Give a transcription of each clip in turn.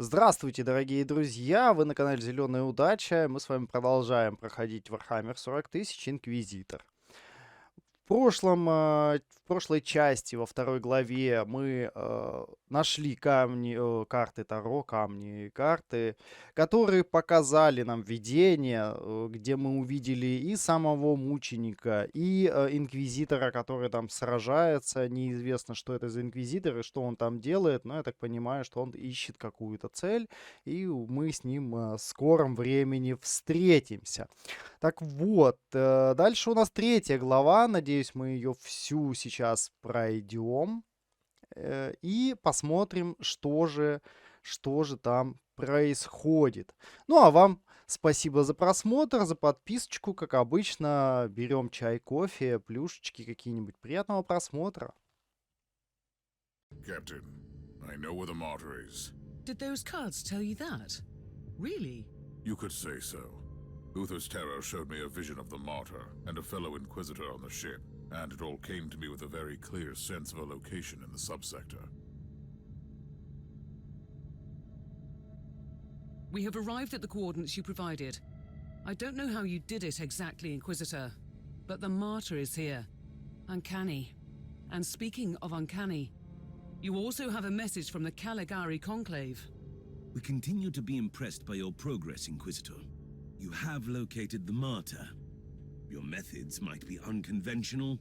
Здравствуйте, дорогие друзья! Вы на канале Зеленая Удача. Мы с вами продолжаем проходить Warhammer 40 тысяч Инквизитор. В прошлой части, во второй главе, мы нашли карты Таро, камни и карты, которые показали нам видение, где мы увидели и самого Мученика, и Инквизитора, который там сражается. Неизвестно, что это за Инквизитор и что он там делает, но я так понимаю, что он ищет какую-то цель, и мы с ним в скором времени встретимся. Так вот, дальше у нас третья глава. Надеюсь, мы ее всю сейчас пройдем и посмотрим, что же там происходит. Ну, а вам спасибо за просмотр, за подписочку. Как обычно, берем чай, кофе, плюшечки какие-нибудь. Приятного просмотра. Captain, I know where the Martyr is. Did those cards tell you that? Really? You could say so. Uther's terror showed me a vision of the Martyr and a fellow Inquisitor on the ship, and it all came to me with a very clear sense of a location in the subsector. We have arrived at the coordinates you provided. I don't know how you did it exactly, Inquisitor, but the Martyr is here. Uncanny. And speaking of uncanny, you also have a message from the Caligari Conclave. We continue to be impressed by your progress, Inquisitor. You have located the Martyr. Your methods might be unconventional,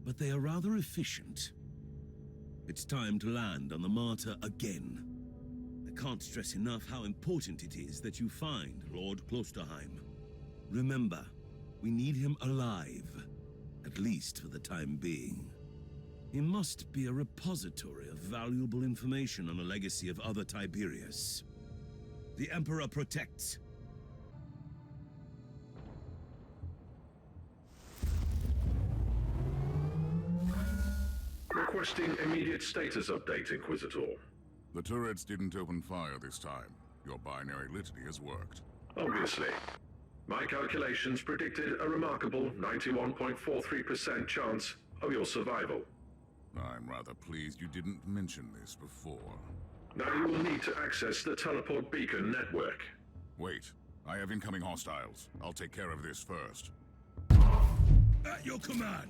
but they are rather efficient. It's time to land on the Martyr again. I can't stress enough how important it is that you find Lord Klosterheim. Remember, we need him alive, at least for the time being. He must be a repository of valuable information on a legacy of other Tiberius. The Emperor protects. Requesting immediate status update, Inquisitor. The turrets didn't open fire this time. Your binary litany has worked. Obviously. My calculations predicted a remarkable 91.43% chance of your survival. I'm rather pleased you didn't mention this before. Now you will need to access the teleport beacon network. Wait, I have incoming hostiles. I'll take care of this first. At your command!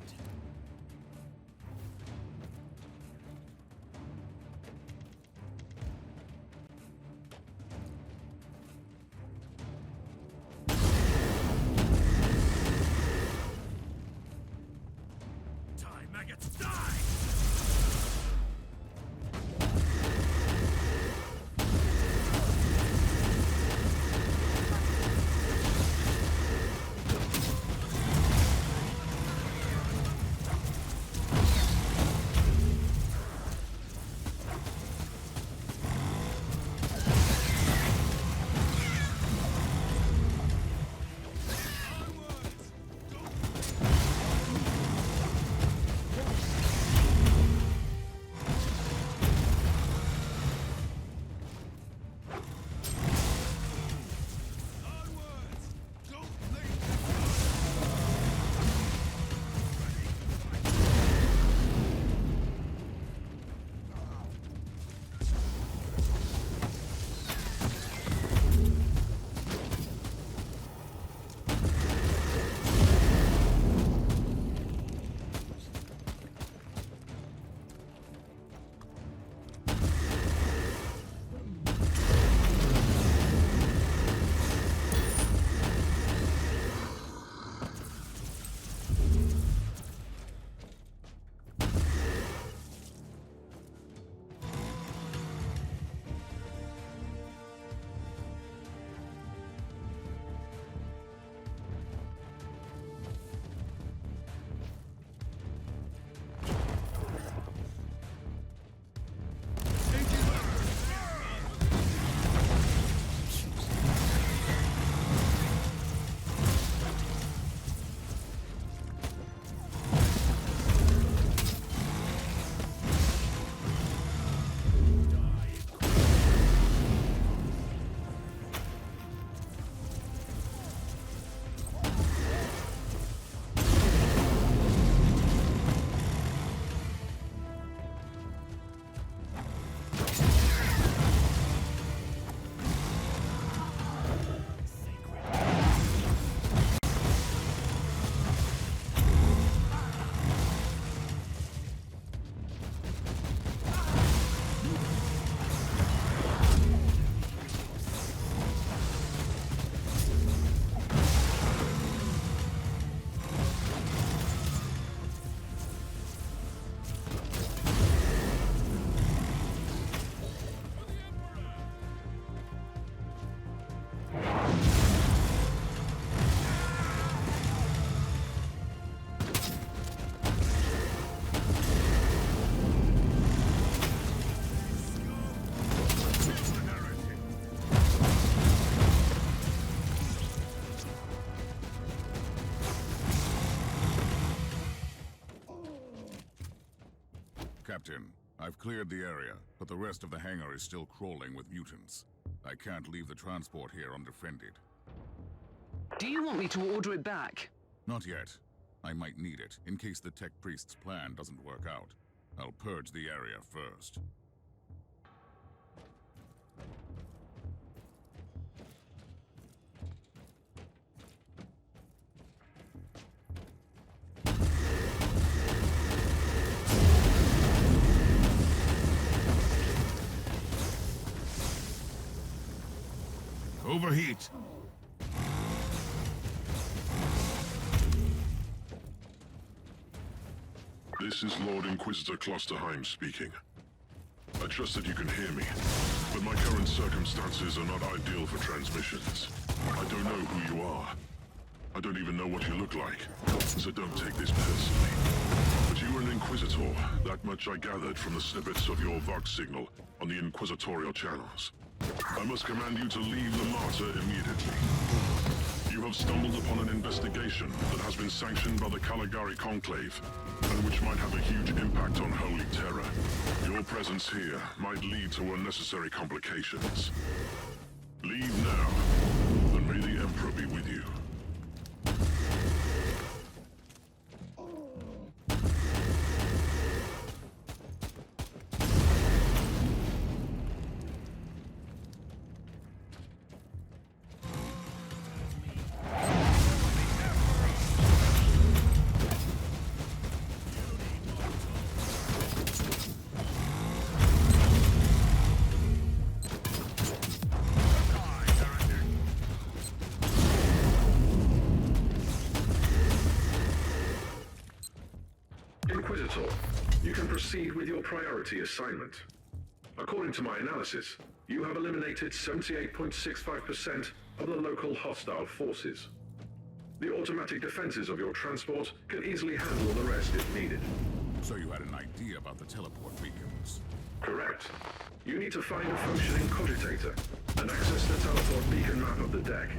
Captain. I've cleared the area, but the rest of the hangar is still crawling with mutants. I can't leave the transport here undefended. Do you want me to order it back? Not yet. I might need it, in case the Tech Priest's plan doesn't work out. I'll purge the area first. Overheat! This is Lord Inquisitor Klosterheim speaking. I trust that you can hear me, but my current circumstances are not ideal for transmissions. I don't know who you are. I don't even know what you look like, so don't take this personally. But you are an Inquisitor. That much I gathered from the snippets of your Vox signal on the Inquisitorial channels. I must command you to leave the Martyr immediately. You have stumbled upon an investigation that has been sanctioned by the Caligari Conclave, and which might have a huge impact on Holy Terror. Your presence here might lead to unnecessary complications. Leave now, and may the Emperor be with you. Inquisitor, you can proceed with your priority assignment. According to my analysis, you have eliminated 78.65% of the local hostile forces. The automatic defenses of your transport can easily handle the rest if needed. So you had an idea about the teleport beacons? Correct. You need to find a functioning cogitator and access the teleport beacon map of the deck.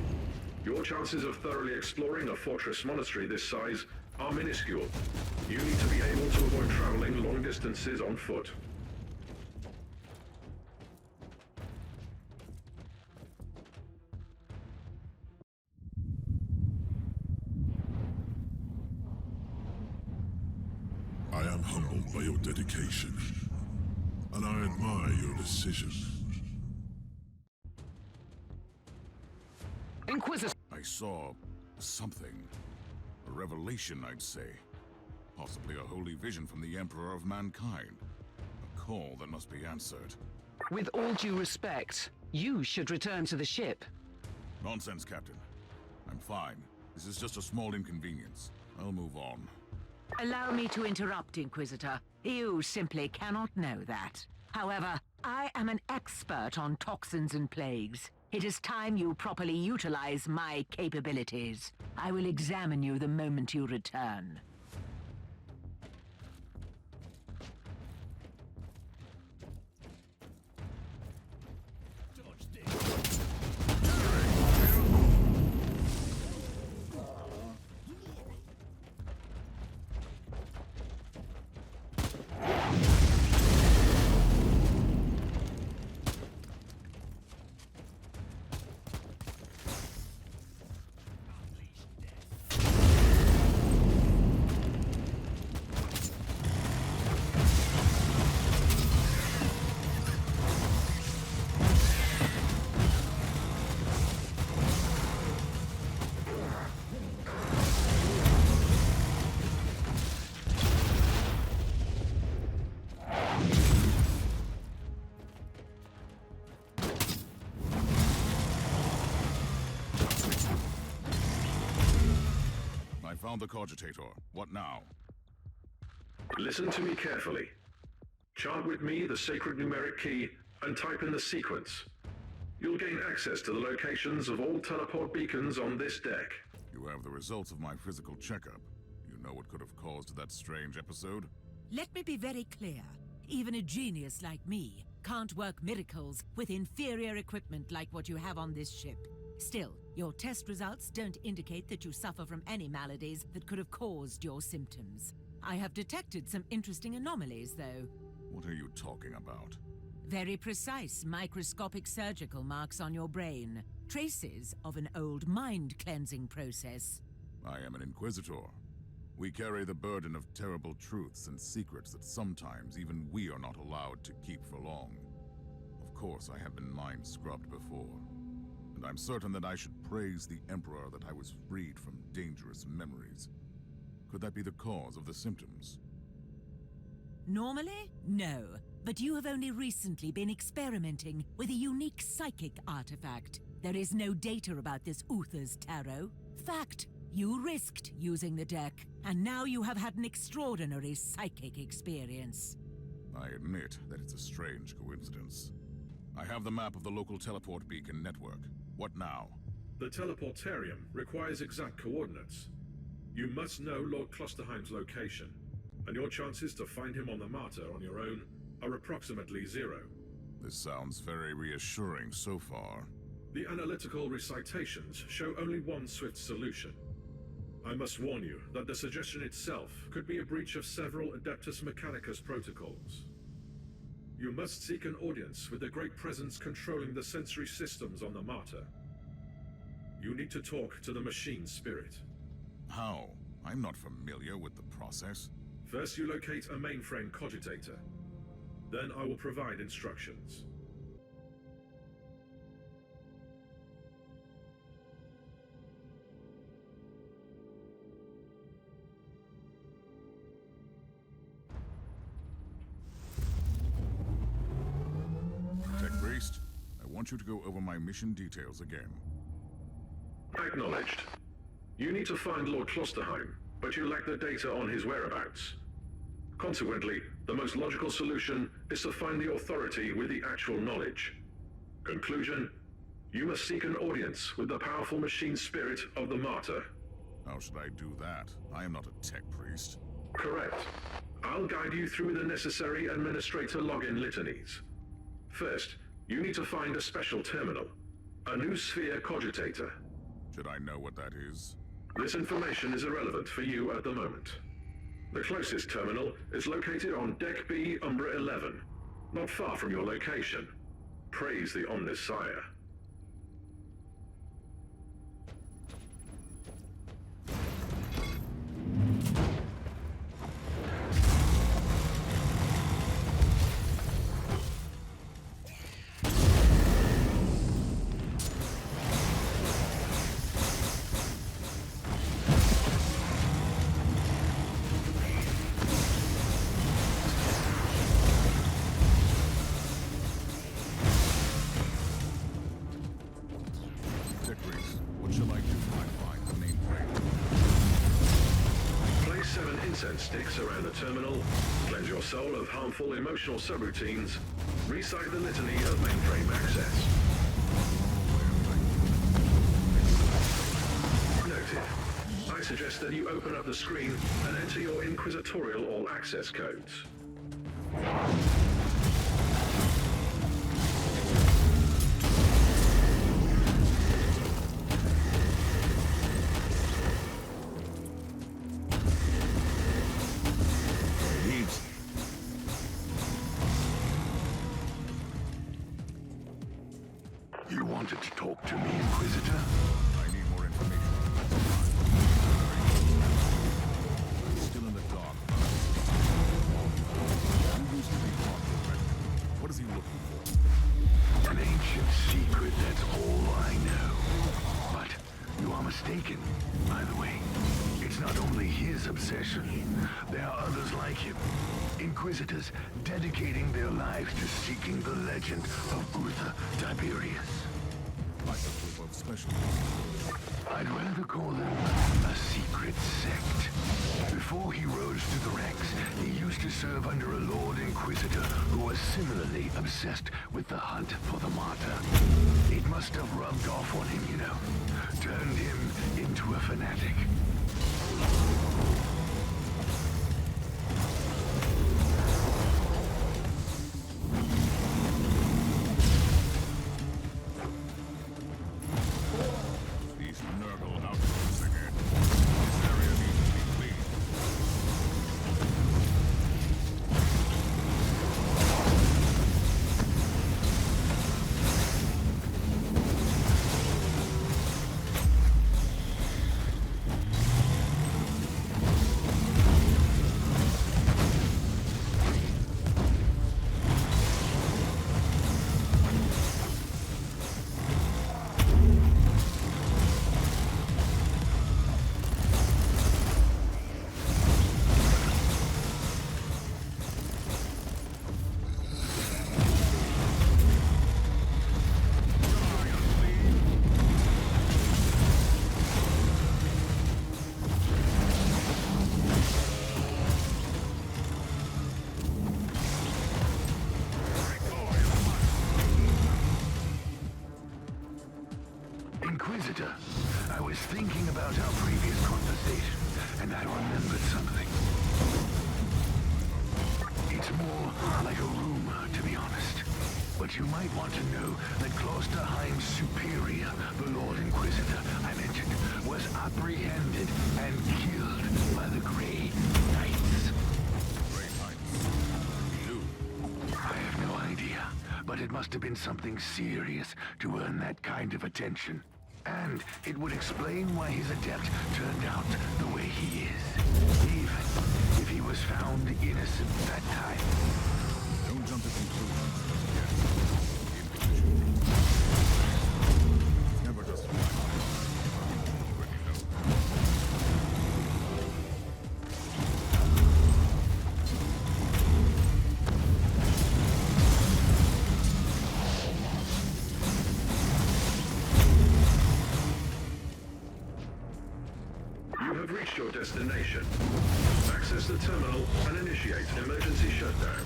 Your chances of thoroughly exploring a fortress monastery this size are minuscule. You need to be able to avoid traveling long distances on foot. I am humbled by your dedication, and I admire your decision. Inquisitor! I saw something. A revelation, I'd say. Possibly a holy vision from the Emperor of Mankind. A call that must be answered. With all due respect, you should return to the ship. Nonsense, Captain. I'm fine. This is just a small inconvenience. I'll move on. Allow me to interrupt, Inquisitor. You simply cannot know that. However, I am an expert on toxins and plagues. It is time you properly utilize my capabilities. I will examine you the moment you return. Found the cogitator. What now? Listen to me carefully. Chant with me the sacred numeric key and type in the sequence. You'll gain access to the locations of all teleport beacons on this deck. You have the results of my physical checkup. You know what could have caused that strange episode? Let me be very clear. Even a genius like me can't work miracles with inferior equipment like what you have on this ship. Still, your test results don't indicate that you suffer from any maladies that could have caused your symptoms. I have detected some interesting anomalies, though. What are you talking about? Very precise microscopic surgical marks on your brain. Traces of an old mind-cleansing process. I am an Inquisitor. We carry the burden of terrible truths and secrets that sometimes even we are not allowed to keep for long. Of course, I have been mind scrubbed before. And I'm certain that I should praise the Emperor that I was freed from dangerous memories. Could that be the cause of the symptoms? Normally, no. But you have only recently been experimenting with a unique psychic artifact. There is no data about this Uther's tarot. Fact, you risked using the deck, and now you have had an extraordinary psychic experience. I admit that it's a strange coincidence. I have the map of the local teleport beacon network. What now? The teleportarium requires exact coordinates. You must know Lord Klosterheim's location, and your chances to find him on the Martyr on your own are approximately 0. This sounds very reassuring so far. The analytical recitations show only one swift solution. I must warn you that the suggestion itself could be a breach of several Adeptus Mechanicus protocols. You must seek an audience with the great presence controlling the sensory systems on the Martyr. You need to talk to the machine spirit. How? I'm not familiar with the process. First you locate a mainframe cogitator. Then I will provide instructions. Tech Priest, I want you to go over my mission details again. Acknowledged. You need to find Lord Klosterheim, but you lack the data on his whereabouts. Consequently, the most logical solution is to find the authority with the actual knowledge. Conclusion: you must seek an audience with the powerful machine spirit of the Martyr. How should I do that? I am not a tech priest. Correct. I'll guide you through the necessary administrator login litanies. First, you need to find a special terminal, a new sphere cogitator. Should I know what that is? This information is irrelevant for you at the moment. The closest terminal is located on Deck B, Umbra 11, not far from your location. Praise the Omnissiah. Sticks around the terminal, cleanse your soul of harmful emotional subroutines, recite the litany of mainframe access. Noted. I suggest that you open up the screen and enter your Inquisitorial all-access codes. You wanted to talk to me, Inquisitor? I need more information. I'm still in the dark. You used to be Martyr. What is he looking for? An ancient secret, that's all I know. But you are mistaken, by the way. It's not only his obsession. There are others like him. Inquisitors dedicating their lives to seeking the legend of Uther Tiberius. Like a group of special. I'd rather call them a secret sect. Before he rose to the ranks, he used to serve under a Lord Inquisitor who was similarly obsessed with the hunt for the Martyr. It must have rubbed off on him, you know. Turned him into a fanatic. Inquisitor, I was thinking about our previous conversation, and I remembered something. It's more like a rumor, to be honest. But you might want to know that Klosterheim's superior, the Lord Inquisitor I mentioned, was apprehended and killed by the Grey Knights. Grey Knights? You? I have no idea, but it must have been something serious to earn that kind of attention. And it would explain why his adept turned out the way he is. Even if he was found innocent that time. Don't jump to conclusions. Yes. Inquisition. Never just when you know. You have reached your destination. Access the terminal and initiate emergency shutdown.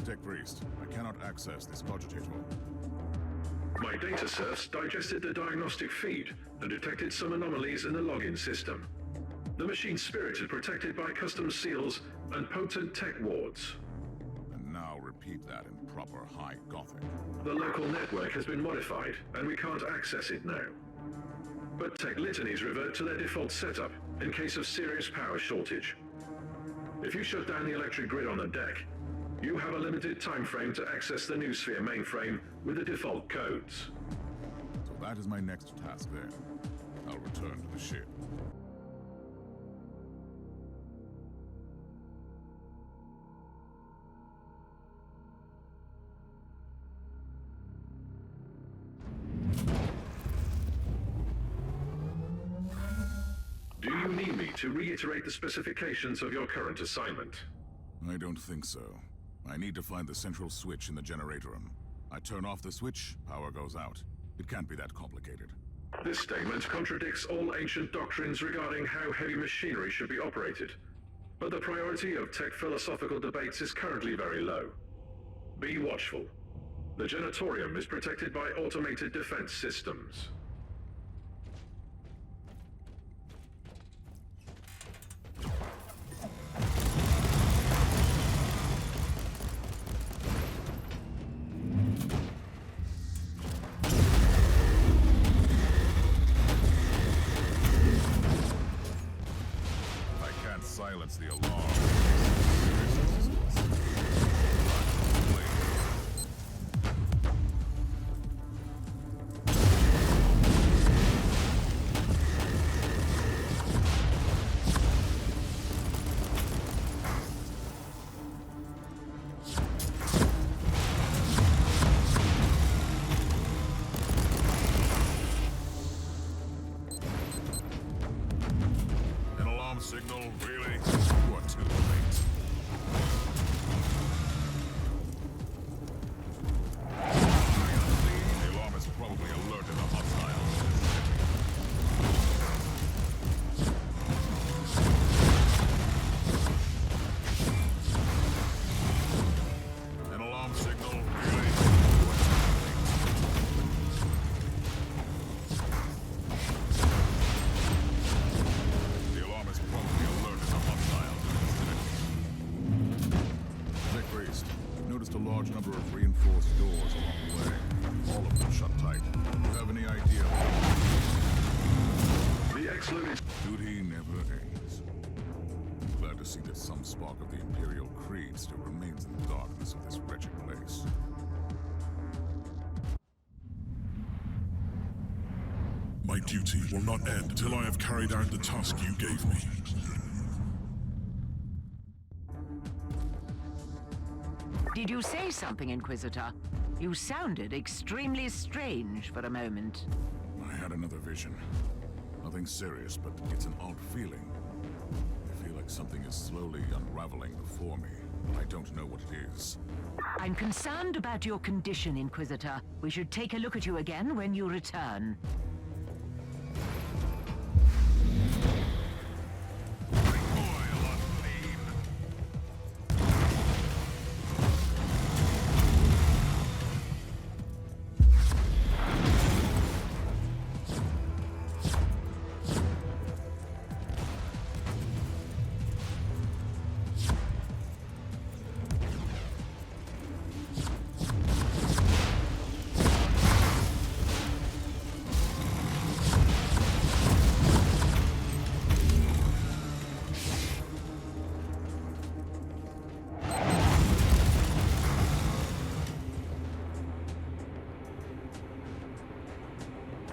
Tech Priest, I cannot access this cogitator. My data serfs digested the diagnostic feed and detected some anomalies in the login system. The machine's spirit is protected by custom seals and potent tech wards. And now repeat that in proper High Gothic. The local network has been modified, and we can't access it now. But tech litanies revert to their default setup in case of serious power shortage. If you shut down the electric grid on the deck, you have a limited time frame to access the new Sphere mainframe with the default codes. So that is my next task then. I'll return to the ship. Do you need me to reiterate the specifications of your current assignment? I don't think so. I need to find the central switch in the generator room. I turn off the switch, power goes out. It can't be that complicated. This statement contradicts all ancient doctrines regarding how heavy machinery should be operated. But the priority of tech philosophical debates is currently very low. Be watchful. The Genatorium is protected by automated defense systems. Silence the alarm. An alarm signal, really? You are too late. The alarm is probably alerted a hostile. An alarm signal, really? You are too late. The alarm is probably alerted a hostile. Tech Priest, noticed a large number of reinforced doors along the way. All of them shut tight. Do you have any idea? The X-loaded... Duty never ends. to see that some spark of the Imperial Creed still remains in the darkness of this wretched place. My duty will not end until I have carried out the task you gave me. Did you say something, Inquisitor? You sounded extremely strange for a moment. I had another vision. Nothing serious, but it's an odd feeling. I feel like something is slowly unraveling before me, but I don't know what it is. I'm concerned about your condition, Inquisitor. We should take a look at you again when you return.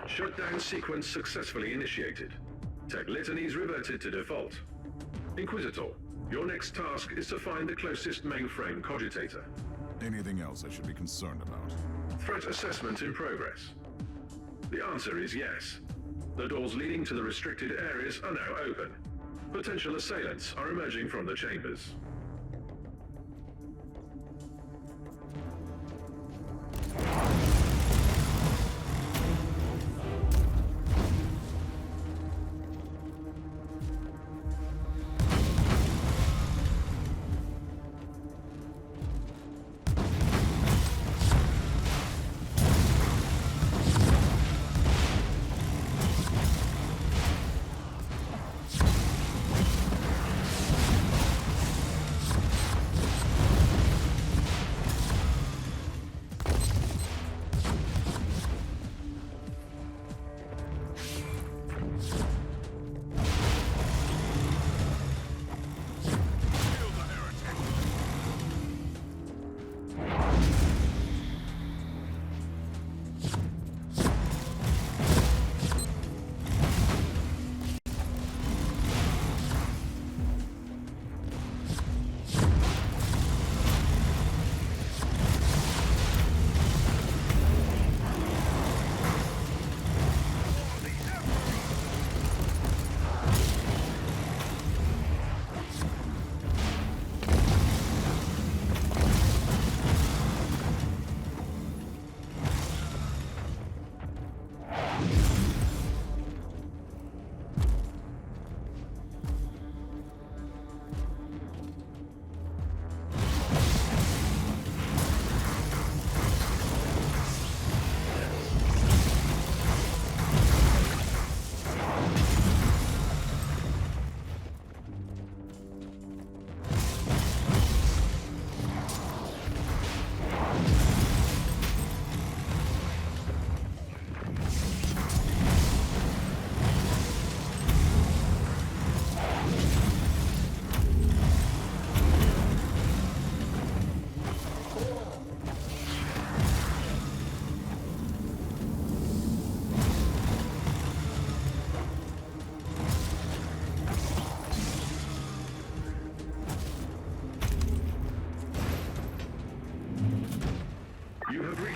Shutdown sequence successfully initiated. Tech litanies reverted to default. Inquisitor, your next task is to find the closest mainframe cogitator. Anything else I should be concerned about? Threat assessment in progress. The answer is yes. The doors leading to the restricted areas are now open. Potential assailants are emerging from the chambers.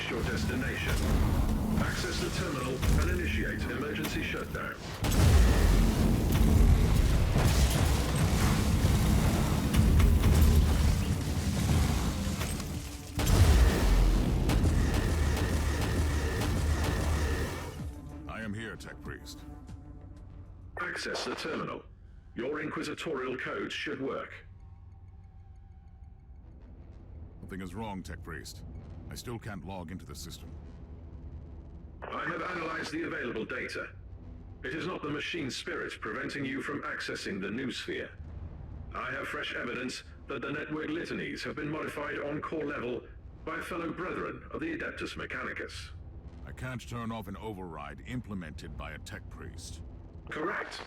Your destination. Access the terminal and initiate emergency shutdown. I am here, Tech Priest. Access the terminal. Your inquisitorial codes should work. Something is wrong, Tech Priest. I still can't log into the system. I have analyzed the available data. It is not the machine spirit preventing you from accessing the new sphere. I have fresh evidence that the network litanies have been modified on core level by fellow brethren of the Adeptus Mechanicus. I can't turn off an override implemented by a Tech Priest. Correct.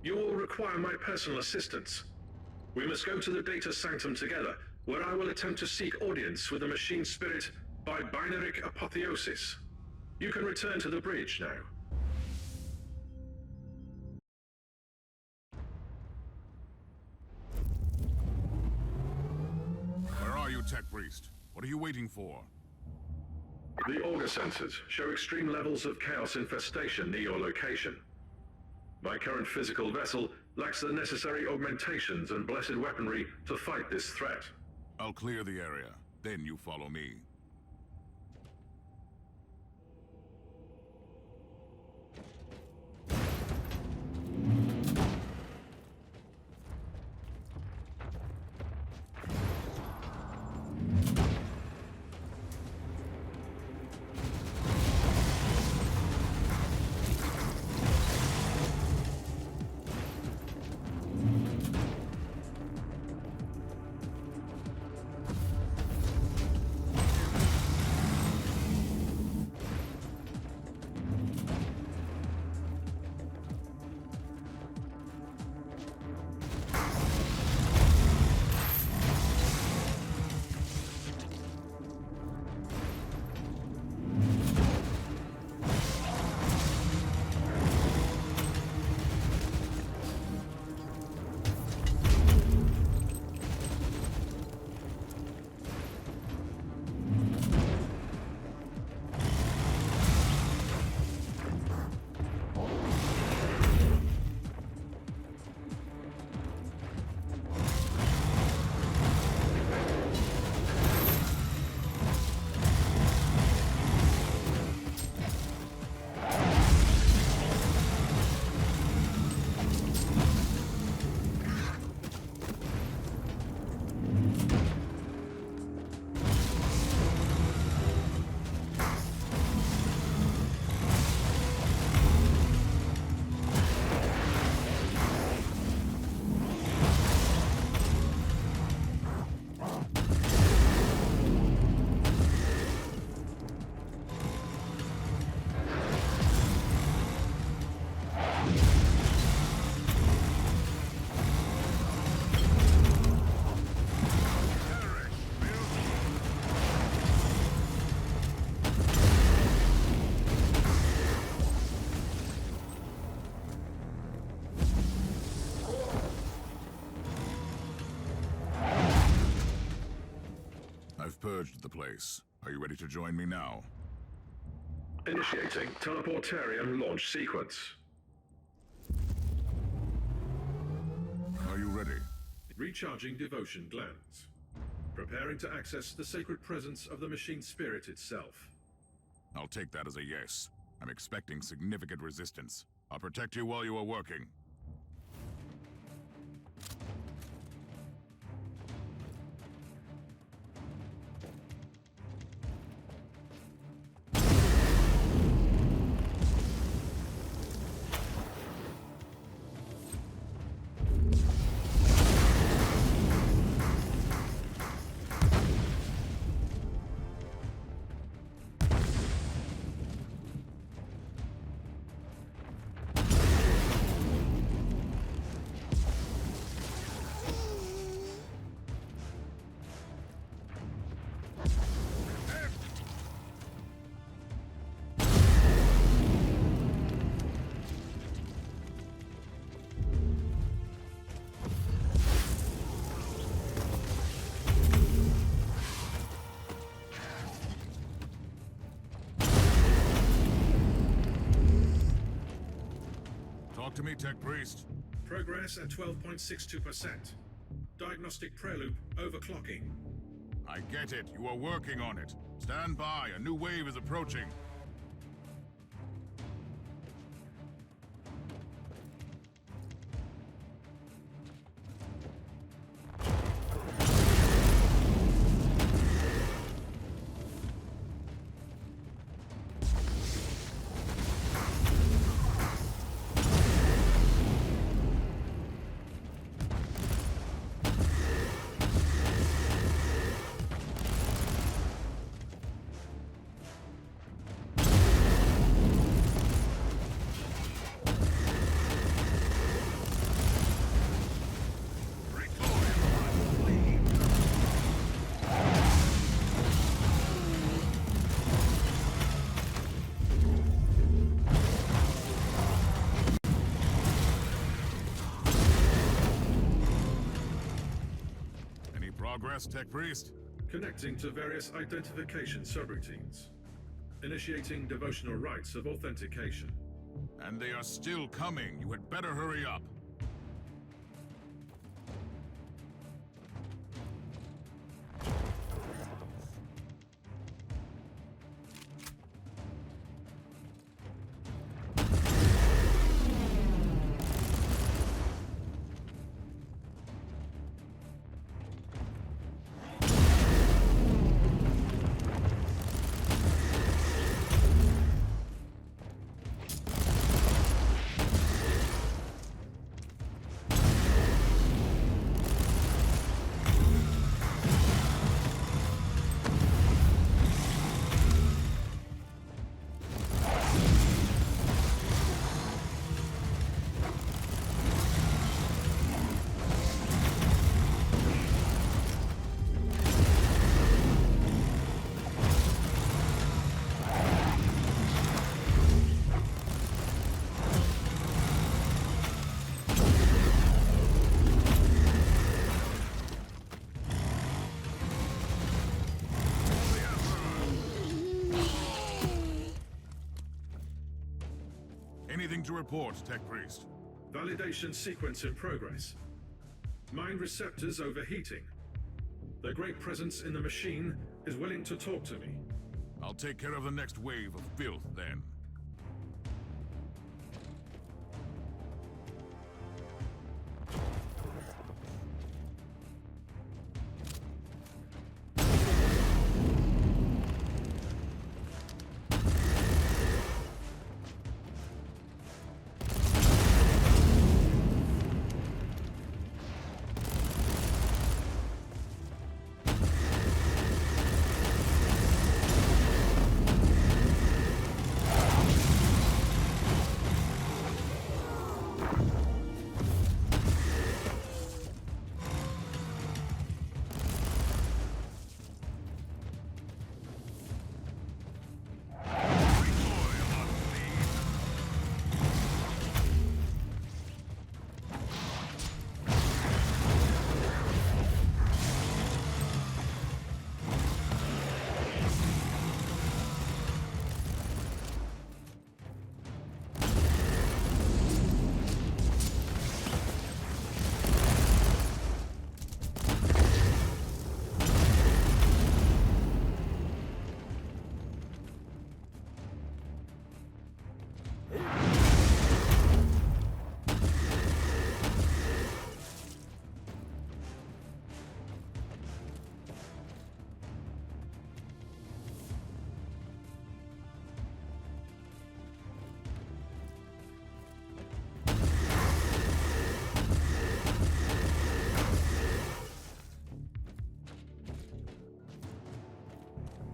You will require my personal assistance. We must go to the data sanctum together, where I will attempt to seek audience with the machine spirit by binary apotheosis. You can return to the bridge now. Where are you, Tech Priest? What are you waiting for? The auger sensors show extreme levels of chaos infestation near your location. My current physical vessel lacks the necessary augmentations and blessed weaponry to fight this threat. I'll clear the area. Then you follow me. I've purged the place. Are you ready to join me now? Initiating teleportarium launch sequence. Are you ready? Recharging devotion glands. Preparing to access the sacred presence of the machine spirit itself. I'll take that as a yes. I'm expecting significant resistance. I'll protect you while you are working. Talk to me, Tech Priest. Progress at 12.62%. Diagnostic preloop overclocking. I get it. You are working on it. Stand by. A new wave is approaching. Progress, Tech Priest? Connecting to various identification subroutines. Initiating devotional rites of authentication. And they are still coming. You had better hurry up. Anything to report, Tech Priest? Validation sequence in progress. Mind receptors overheating. Their great presence in the machine is willing to talk to me. I'll take care of the next wave of filth, then.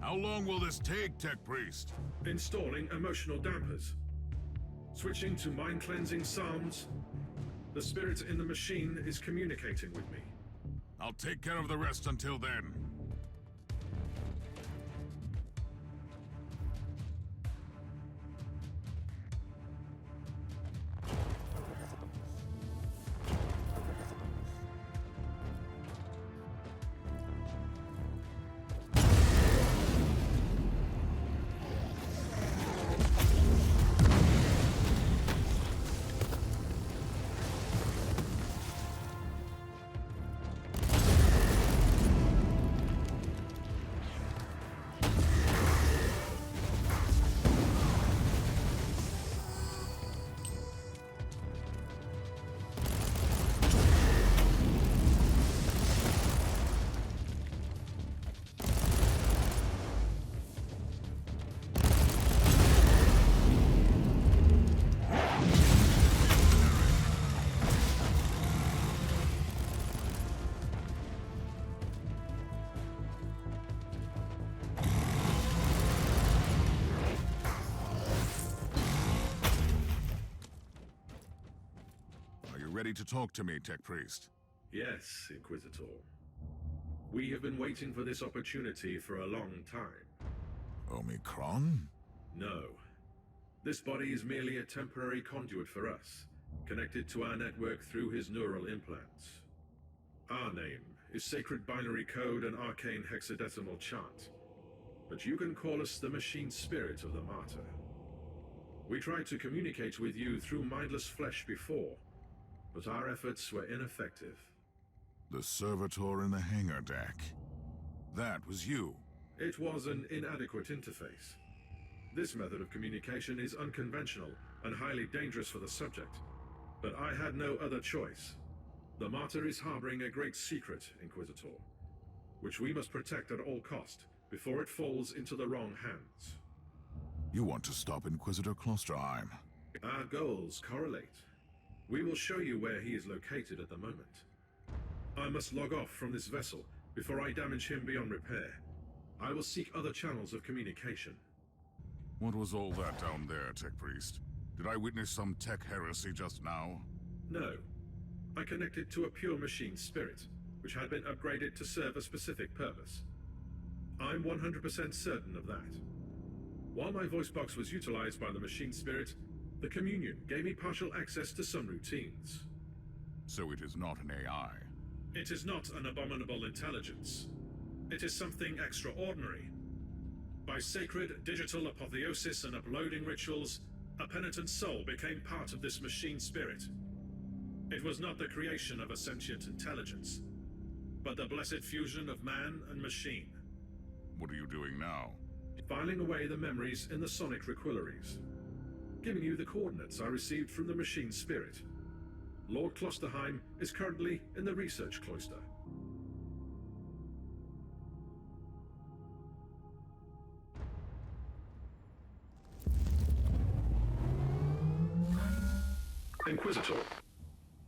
How long will this take, Tech Priest? Installing emotional dampers. Switching to mind-cleansing psalms. The spirit in the machine is communicating with me. I'll take care of the rest until then. Ready to talk to me, Tech Priest? Yes, Inquisitor. We have been waiting for this opportunity for a long time. Omicron? No. This body is merely a temporary conduit for us, connected to our network through his neural implants. Our name is Sacred Binary Code and Arcane Hexadecimal Chart, but you can call us the Machine Spirit of the Martyr. We tried to communicate with you through mindless flesh before, but our efforts were ineffective. The servitor in the hangar deck. That was you. It was an inadequate interface. This method of communication is unconventional and highly dangerous for the subject, but I had no other choice. The Martyr is harboring a great secret, Inquisitor, which we must protect at all cost before it falls into the wrong hands. You want to stop Inquisitor Klosterheim. Our goals correlate. We will show you where he is located at the moment. I must log off from this vessel before I damage him beyond repair. I will seek other channels of communication. What was all that down there, Tech Priest? Did I witness some tech heresy just now? No. I connected to a pure machine spirit, which had been upgraded to serve a specific purpose. I'm 100% certain of that. While my voice box was utilized by the machine spirit, the communion gave me partial access to some routines. So it is not an AI. It is not an abominable intelligence. It is something extraordinary. By sacred digital apotheosis and uploading rituals, a penitent soul became part of this machine spirit. It was not the creation of a sentient intelligence, but the blessed fusion of man and machine. What are you doing now? Filing away the memories in the sonic requillaries. Giving you the coordinates I received from the machine spirit. Lord Klosterheim is currently in the research cloister. Inquisitor,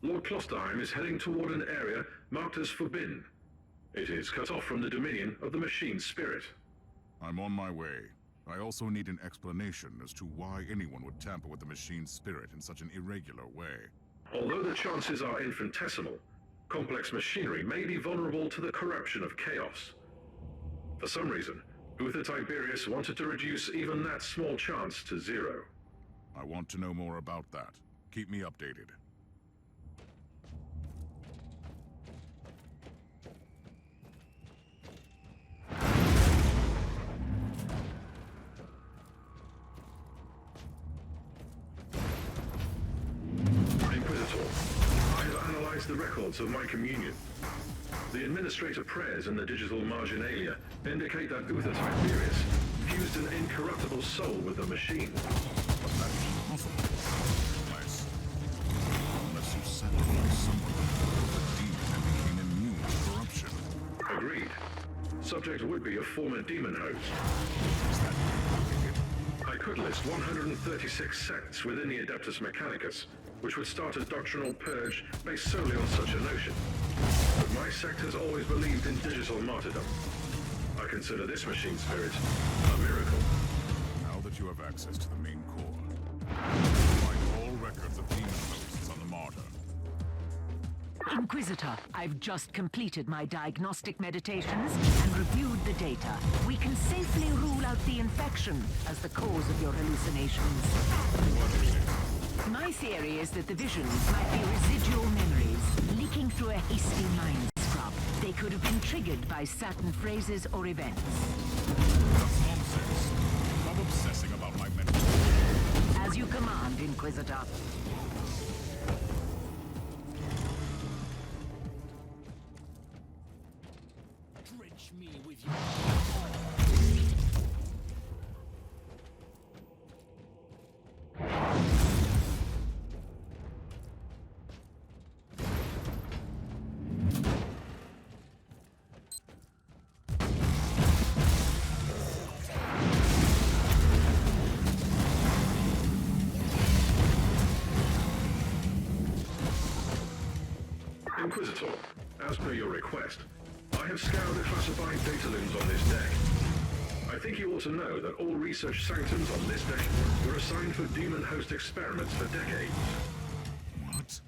Lord Klosterheim is heading toward an area marked as forbidden. It is cut off from the dominion of the machine spirit. I'm on my way. I also need an explanation as to why anyone would tamper with the machine spirit in such an irregular way. Although the chances are infinitesimal, complex machinery may be vulnerable to the corruption of chaos. For some reason, Uther Tiberius wanted to reduce even that small chance to zero. I want to know more about that. Keep me updated. Inquisitor, I have analyzed the records of my communion. The administrator prayers in the digital marginalia indicate that Uther Tiberius fused an incorruptible soul with the machine. But that is possible. Unless you sacrifice someone with a demon and became immune to corruption. Agreed. Subject would be a former demon host. Is that complicated? I could list 136 sects within the Adeptus Mechanicus, which would start a doctrinal purge based solely on such a notion. But my sect has always believed in digital martyrdom. I consider this machine spirit a miracle. Now that you have access to the main core, find all records of demon hosts on the Martyr. Inquisitor, I've just completed my diagnostic meditations and reviewed the data. We can safely rule out the infection as the cause of your hallucinations. My theory is that the visions might be residual memories leaking through a hasty mind scrub. They could have been triggered by certain phrases or events. That's nonsense. I'm obsessing about my mental. As you command, Inquisitor. Drench me with you. Inquisitor, as per your request, I have scoured the classified data looms on this deck. I think you ought to know that all research sanctums on this deck were assigned for demon host experiments for decades. What?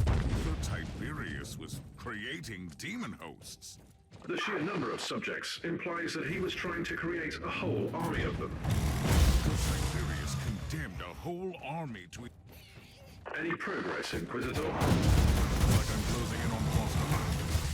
Uther Tiberius was creating demon hosts. The sheer number of subjects implies that he was trying to create a whole army of them. Uther Tiberius condemned a whole army to... Any progress, Inquisitor? Like I'm closing in on Klosterheim.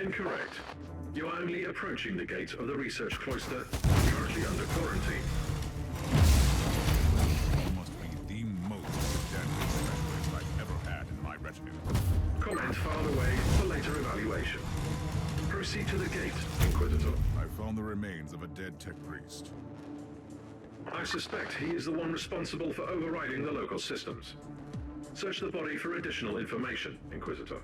Incorrect. You are only approaching the gate of the research cloister, currently under quarantine. You must be the most deadly specialist I've ever had in my retinue. Comment filed away for later evaluation. Proceed to the gate, Inquisitor. I found the remains of a dead tech priest. I suspect he is the one responsible for overriding the local systems. Search the body for additional information, Inquisitor.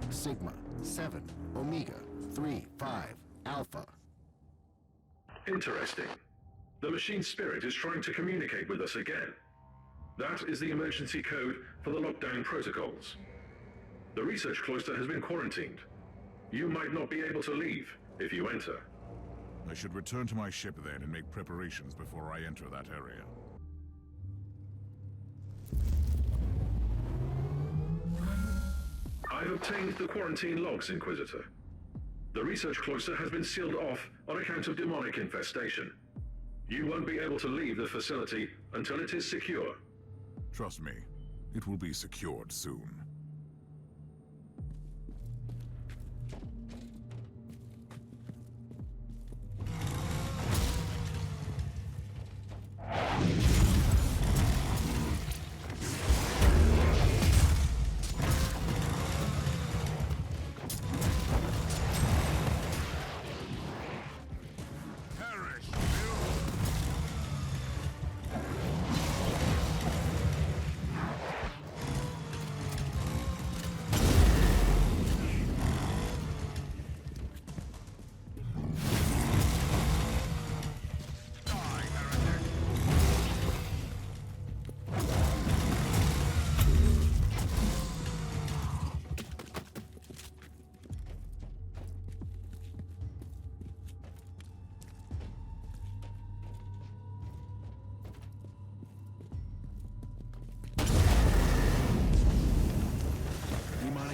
Sigma, 7, Omega, 3, 5, Alpha. Interesting. The machine spirit is trying to communicate with us again. That is the emergency code for the lockdown protocols. The research cloister has been quarantined. You might not be able to leave if you enter. I should return to my ship then and make preparations before I enter that area. I've obtained the quarantine logs, Inquisitor. The research cloister has been sealed off on account of demonic infestation. You won't be able to leave the facility until it is secure. Trust me, it will be secured soon.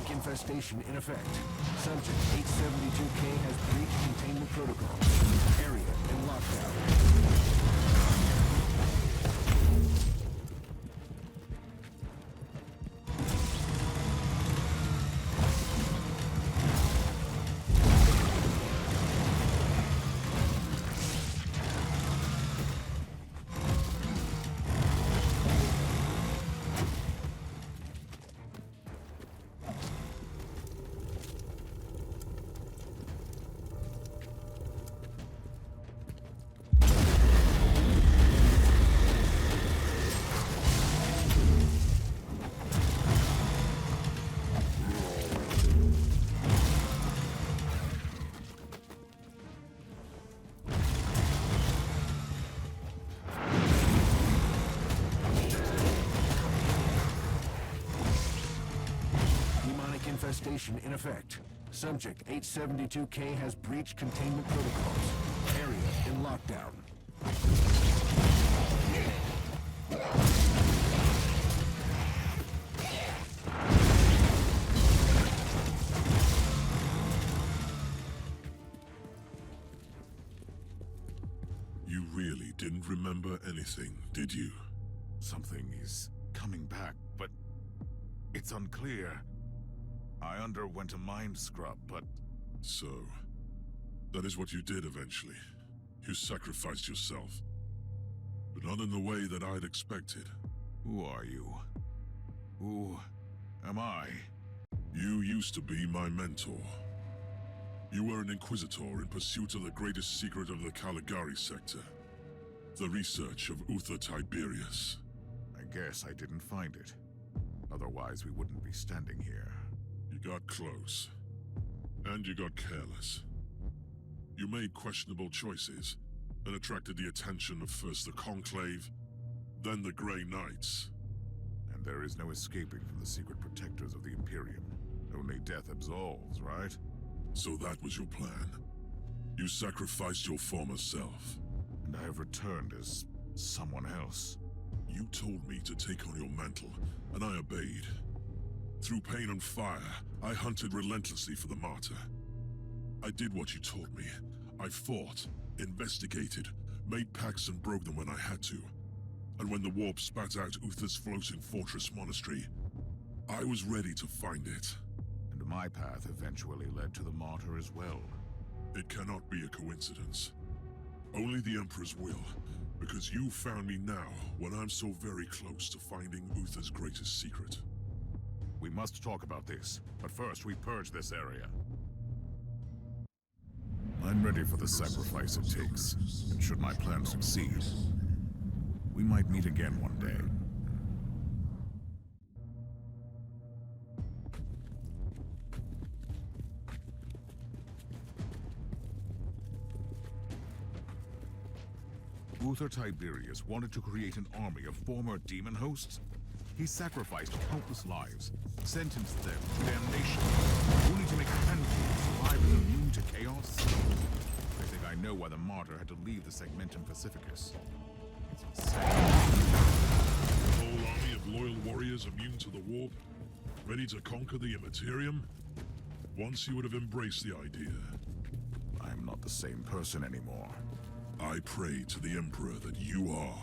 Infestation in effect. Subject 872K has breached containment protocol. Area in lockdown. Infestation in effect. Subject 872K has breached containment protocols. Area in lockdown. You really didn't remember anything, did you? Something is coming back, but it's unclear. I underwent a mind scrub, but... So, that is what you did eventually. You sacrificed yourself. But not in the way that I'd expected. Who are you? Who am I? You used to be my mentor. You were an Inquisitor in pursuit of the greatest secret of the Caligari sector. The research of Uther Tiberius. I guess I didn't find it. Otherwise, we wouldn't be standing here. You got close. And you got careless. You made questionable choices, and attracted the attention of first the Conclave, then the Grey Knights. And there is no escaping from the secret protectors of the Imperium. Only death absolves, right? So that was your plan. You sacrificed your former self. And I have returned as someone else. You told me to take on your mantle, and I obeyed. Through pain and fire, I hunted relentlessly for the Martyr. I did what you told me. I fought, investigated, made pacts and broke them when I had to. And when the warp spat out Uther's floating fortress monastery, I was ready to find it. And my path eventually led to the Martyr as well. It cannot be a coincidence. Only the Emperor's will, because you found me now when I'm so very close to finding Uther's greatest secret. We must talk about this, but first we purge this area. I'm ready for the sacrifice it takes, and should my plan succeed, we might meet again one day. Uther Tiberius wanted to create an army of former demon hosts. He sacrificed countless lives, sentenced them to damnation, only to make a handful of survivors immune to chaos. I think I know why the Martyr had to leave the Segmentum Pacificus. It's insane. A whole army of loyal warriors immune to the warp, ready to conquer the Immaterium? Once you would have embraced the idea. I'm not the same person anymore. I pray to the Emperor that you are.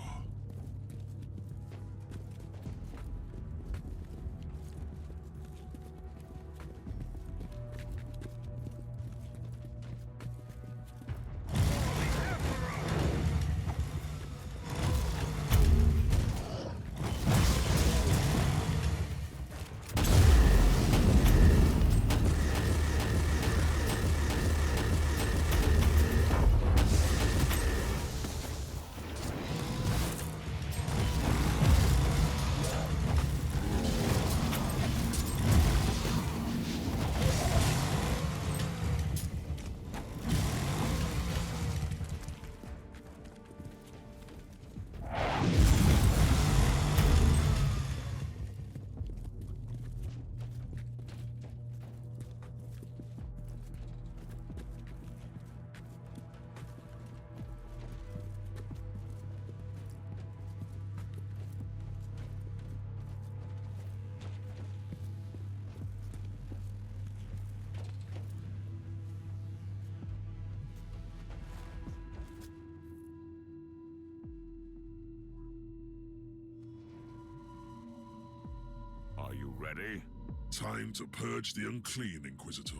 Are you ready? Time to purge the unclean, Inquisitor.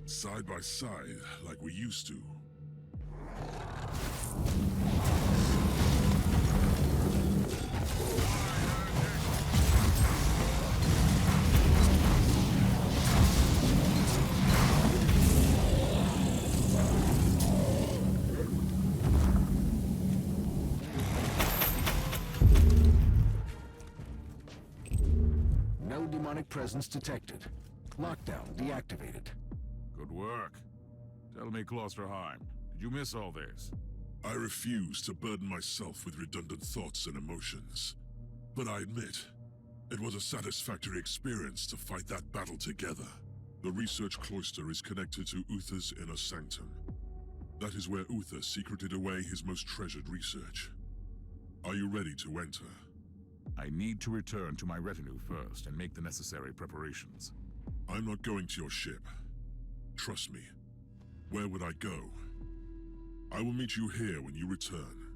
Side by side, like we used to. No demonic presence detected. Lockdown deactivated. Good work. Tell me, Klosterheim, did you miss all this? I refuse to burden myself with redundant thoughts and emotions. But I admit, it was a satisfactory experience to fight that battle together. The research cloister is connected to Uther's inner sanctum. That is where Uther secreted away his most treasured research. Are you ready to enter? I need to return to my retinue first and make the necessary preparations. I'm not going to your ship. Trust me. Where would I go? I will meet you here when you return.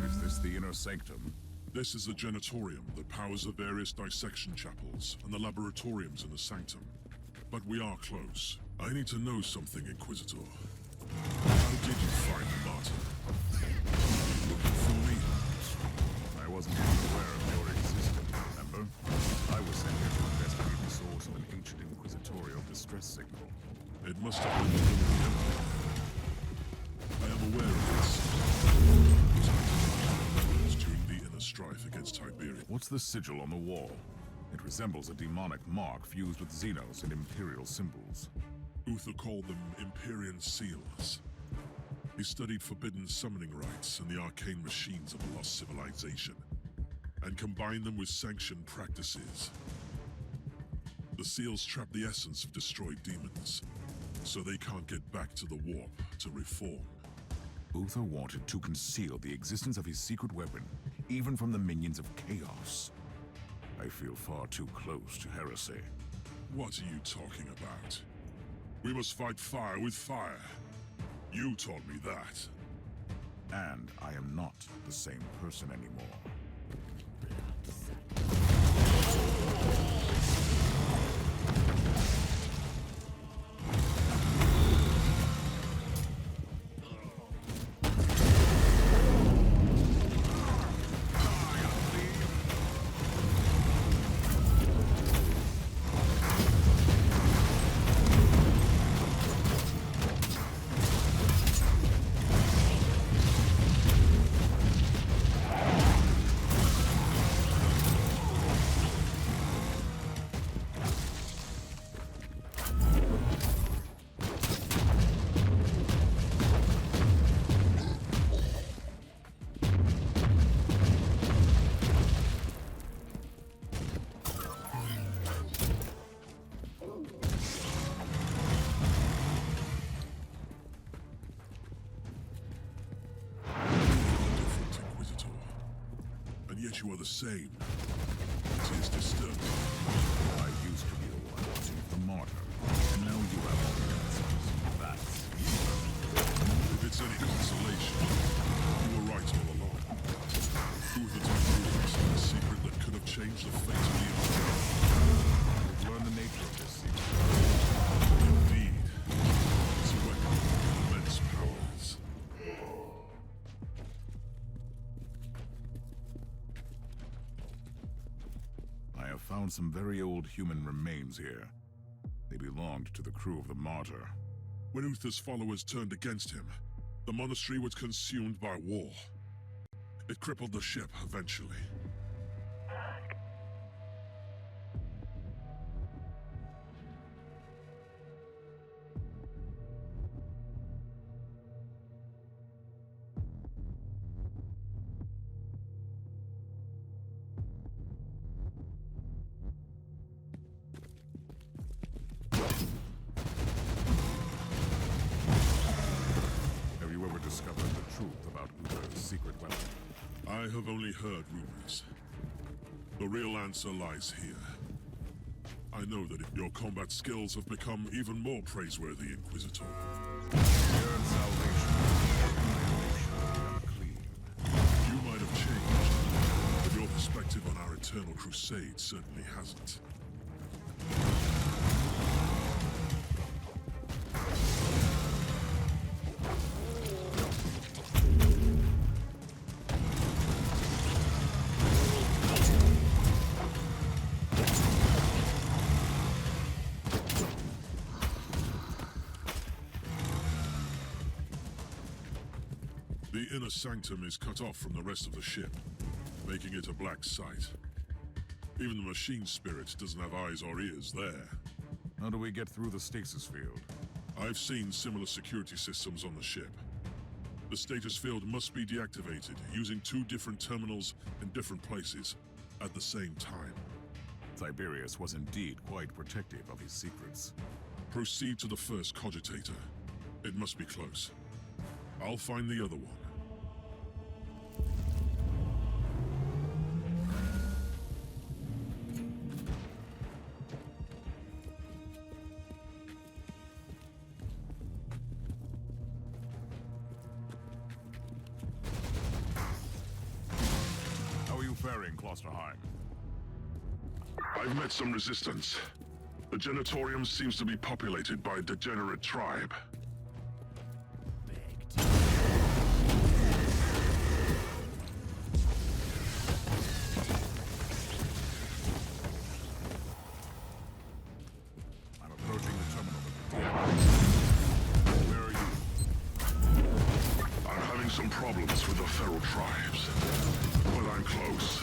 Is this the inner sanctum? This is the janitorium that powers the various dissection chapels and the laboratoriums in the sanctum. But we are close. I need to know something, Inquisitor. How did you find the Martyr? Looking for me? I wasn't even aware of your existence, remember? I was sent here to investigate the source of an ancient inquisitorial distress signal. It must have been the Emperor. I am aware of this. During the inner strife against Tiberius. What's the sigil on the wall? It resembles a demonic mark fused with Xenos and Imperial symbols. Uther called them Empyrean seals. He studied forbidden summoning rites and the arcane machines of a lost civilization, and combined them with sanctioned practices. The seals trap the essence of destroyed demons, so they can't get back to the warp to reform. Uther wanted to conceal the existence of his secret weapon, even from the minions of chaos. I feel far too close to heresy. What are you talking about? We must fight fire with fire. You taught me that. And I am not the same person anymore. You are the same. It is disturbing. I used to be the one watching the Martyr, and now you have all the answers. That's... If it's any consolation, you were right all along. Uther took a secret that could have changed the fate of the Empire. We've learned the nature of this secret. Indeed. It's a weapon with immense powers. I have found some very old human remains here. They belonged to the crew of the Martyr. When Uther's followers turned against him, the monastery was consumed by war. It crippled the ship eventually. Discovered the truth about Uther's secret weapon. I have only heard rumors. The real answer lies here. I know that your combat skills have become even more praiseworthy, Inquisitor. Fear and salvation, annihilation and unclean. You might have changed, but your perspective on our eternal crusade certainly hasn't. The inner sanctum is cut off from the rest of the ship, making it a black site. Even the machine spirit doesn't have eyes or ears there. How do we get through the stasis field? I've seen similar security systems on the ship. The status field must be deactivated using 2 different terminals in different places at the same time. Tiberius was indeed quite protective of his secrets. Proceed to the first cogitator. It must be close. I'll find the other one. How are you faring, Klosterheim? I've met some resistance. The Genitorium seems to be populated by a degenerate tribe. I'm approaching the terminal. Where are you? I'm having some problems with the feral tribes, but I'm close.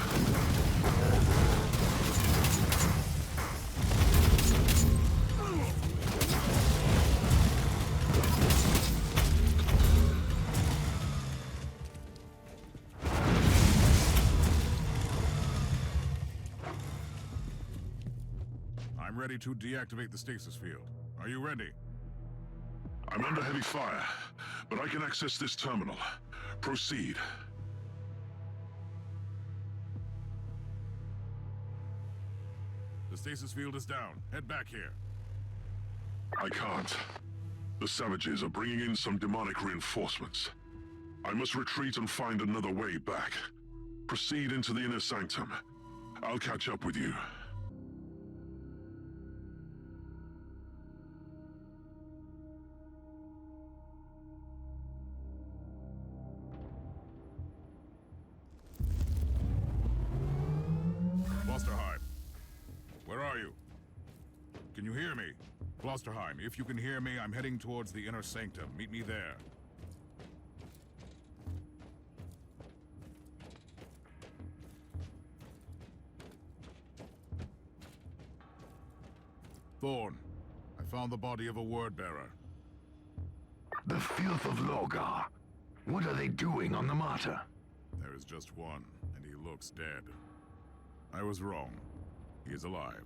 I'm ready to deactivate the stasis field. Are you ready? I'm under heavy fire, but I can access this terminal. Proceed. The stasis field is down. Head back here. I can't. The savages are bringing in some demonic reinforcements. I must retreat and find another way back. Proceed into the inner sanctum. I'll catch up with you. Klosterheim. Where are you? Can you hear me? Klosterheim, if you can hear me, I'm heading towards the inner sanctum. Meet me there. Thorn, I found the body of a word-bearer. The filth of Logar. What are they doing on the Martyr? There is just one, and he looks dead. I was wrong. He is alive.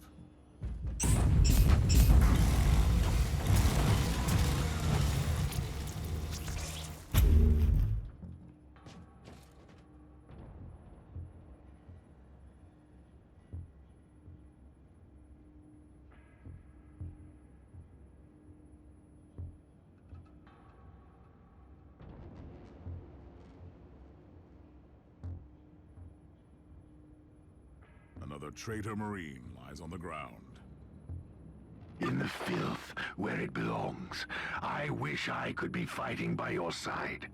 Another traitor Marine lies on the ground. In the filth, where it belongs. I wish I could be fighting by your side.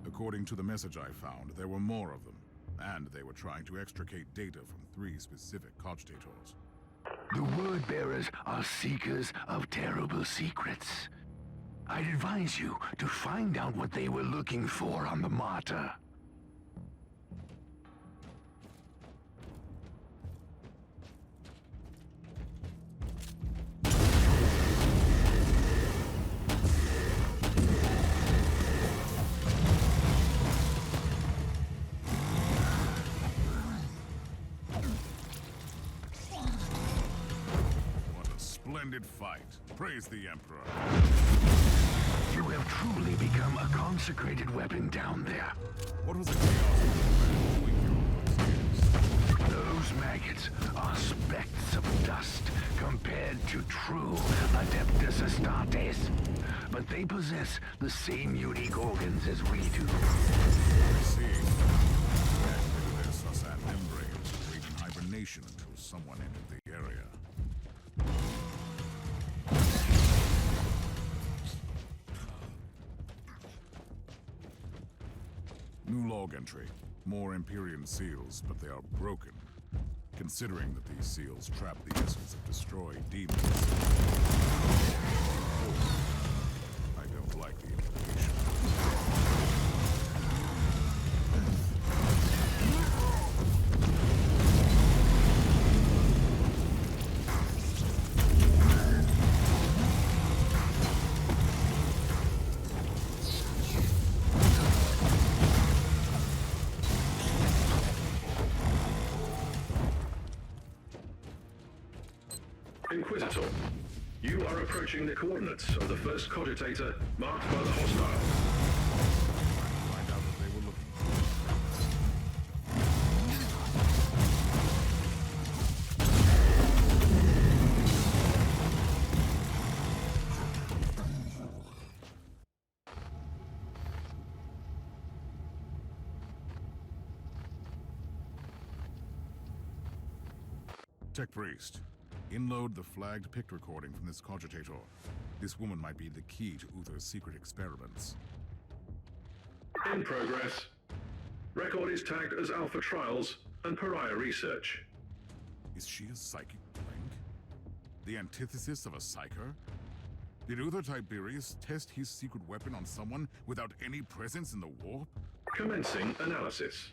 According to the message I found, there were more of them, and they were trying to extricate data from 3 specific cogitators. The word-bearers are seekers of terrible secrets. I'd advise you to find out what they were looking for on the Martyr. Splendid fight. Praise the Emperor. You have truly become a consecrated weapon down there. What was the chaos between you and Those maggots are specks of dust compared to true Adeptus Astartes. But they possess the same unique organs as we do. I see. Their Susan membranes were in hibernation until someone entered the area. New log entry. More Empyrean seals, but they are broken. Considering that these seals trap the essence of destroyed demons. I don't like the implication. Inquisitor, you are approaching the coordinates of the first cogitator marked by the hostile. Find out what they were looking for. Tech Priest. Inload the flagged pict recording from this cogitator. This woman might be the key to Uther's secret experiments. In progress. Record is tagged as Alpha Trials and Pariah Research. Is she a psychic blank? The antithesis of a psyker? Did Uther Tiberius test his secret weapon on someone without any presence in the warp? Commencing analysis.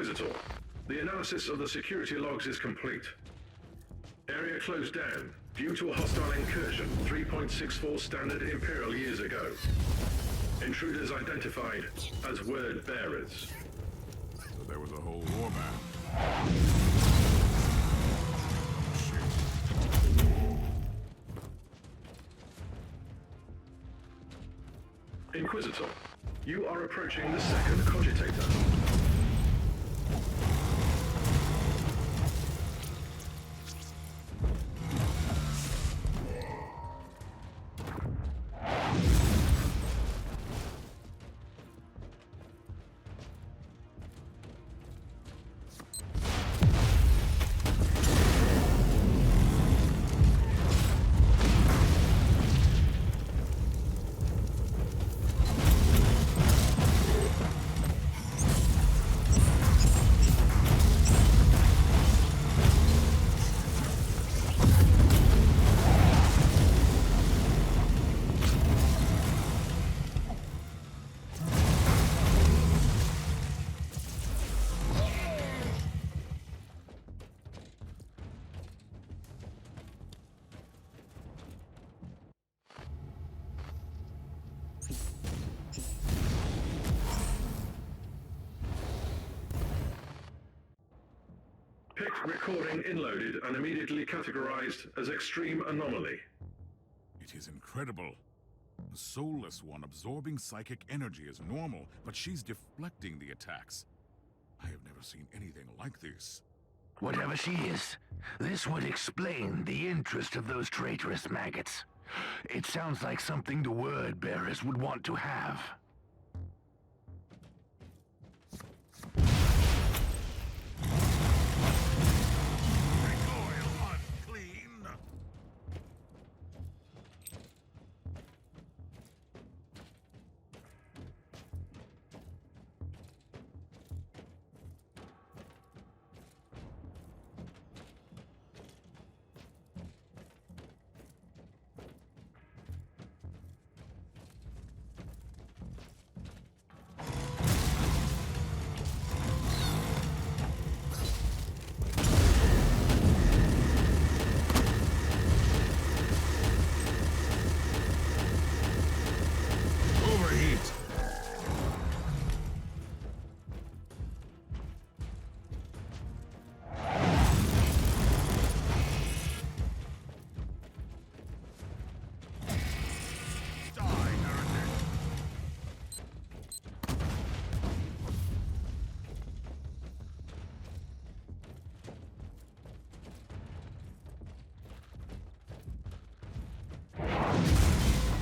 Inquisitor, the analysis of the security logs is complete. Area closed down due to a hostile incursion 3.64 standard Imperial years ago. Intruders identified as word bearers. So there was a whole warband. Inquisitor, you are approaching the second cogitator. Picked recording inloaded and immediately categorized as extreme anomaly. It is incredible. The soulless one absorbing psychic energy is normal, but she's deflecting the attacks. I have never seen anything like this. Whatever she is, this would explain the interest of those traitorous maggots. It sounds like something the word bearers would want to have.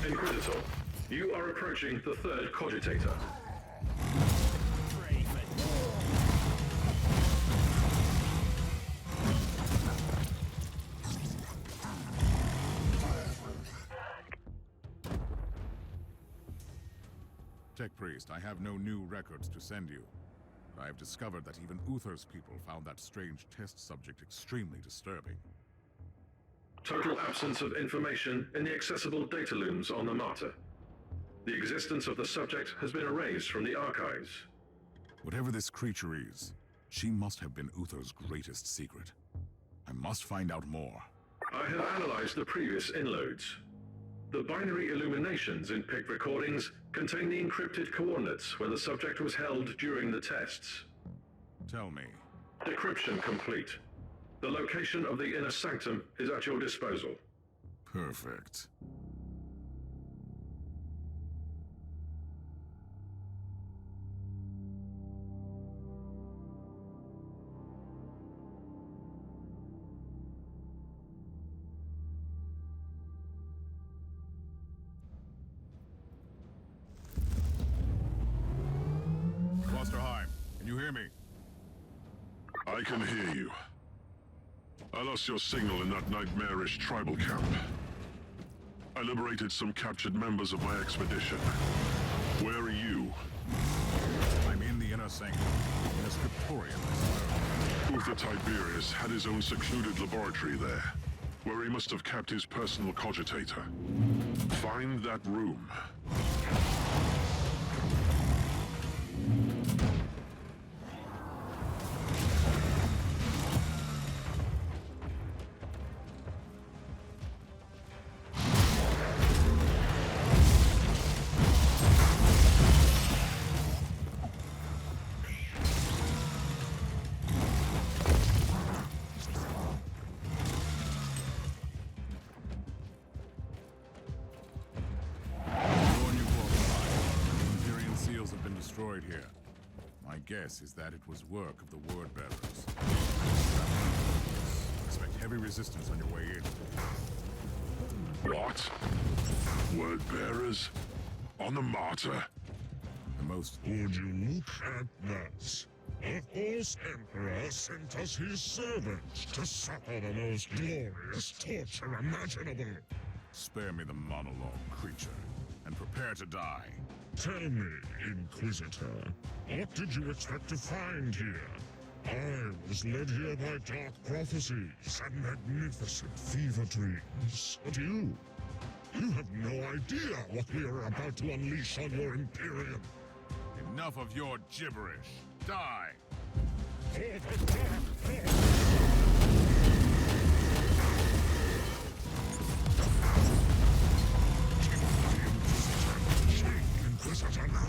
Inquisitor, you are approaching the third cogitator. Tech Priest, I have no new records to send you. But I have discovered that even Uther's people found that strange test subject extremely disturbing. Total absence of information in the accessible data looms on the Martyr. The existence of the subject has been erased from the archives. Whatever this creature is, she must have been Uther's greatest secret. I must find out more. I have analyzed the previous inloads. The binary illuminations in picked recordings contain the encrypted coordinates where the subject was held during the tests. Tell me. Decryption complete. The location of the inner sanctum is at your disposal. Perfect. Clusterheim, can you hear me? I can hear you. I lost your signal in that nightmarish tribal camp. I liberated some captured members of my expedition. Where are you? I'm in the inner sanctum, in a scriptorium, I suppose. Uther Tiberius had his own secluded laboratory there, where he must have kept his personal cogitator. Find that room. destroyed here. My guess is that it was work of the word bearers. Expect heavy resistance on your way in. What? Word bearers? On the Martyr? The most Would you look at that? A Horse Emperor sent us his servants to suffer the most glorious torture imaginable. spare me the monologue, creature, and prepare to die. Tell me, Inquisitor, what did you expect to find here? I was led here by dark prophecies and magnificent fever dreams. But you have no idea what we are about to unleash on your Imperium. Enough of your gibberish. Die! For the dark force! Inquisitor now!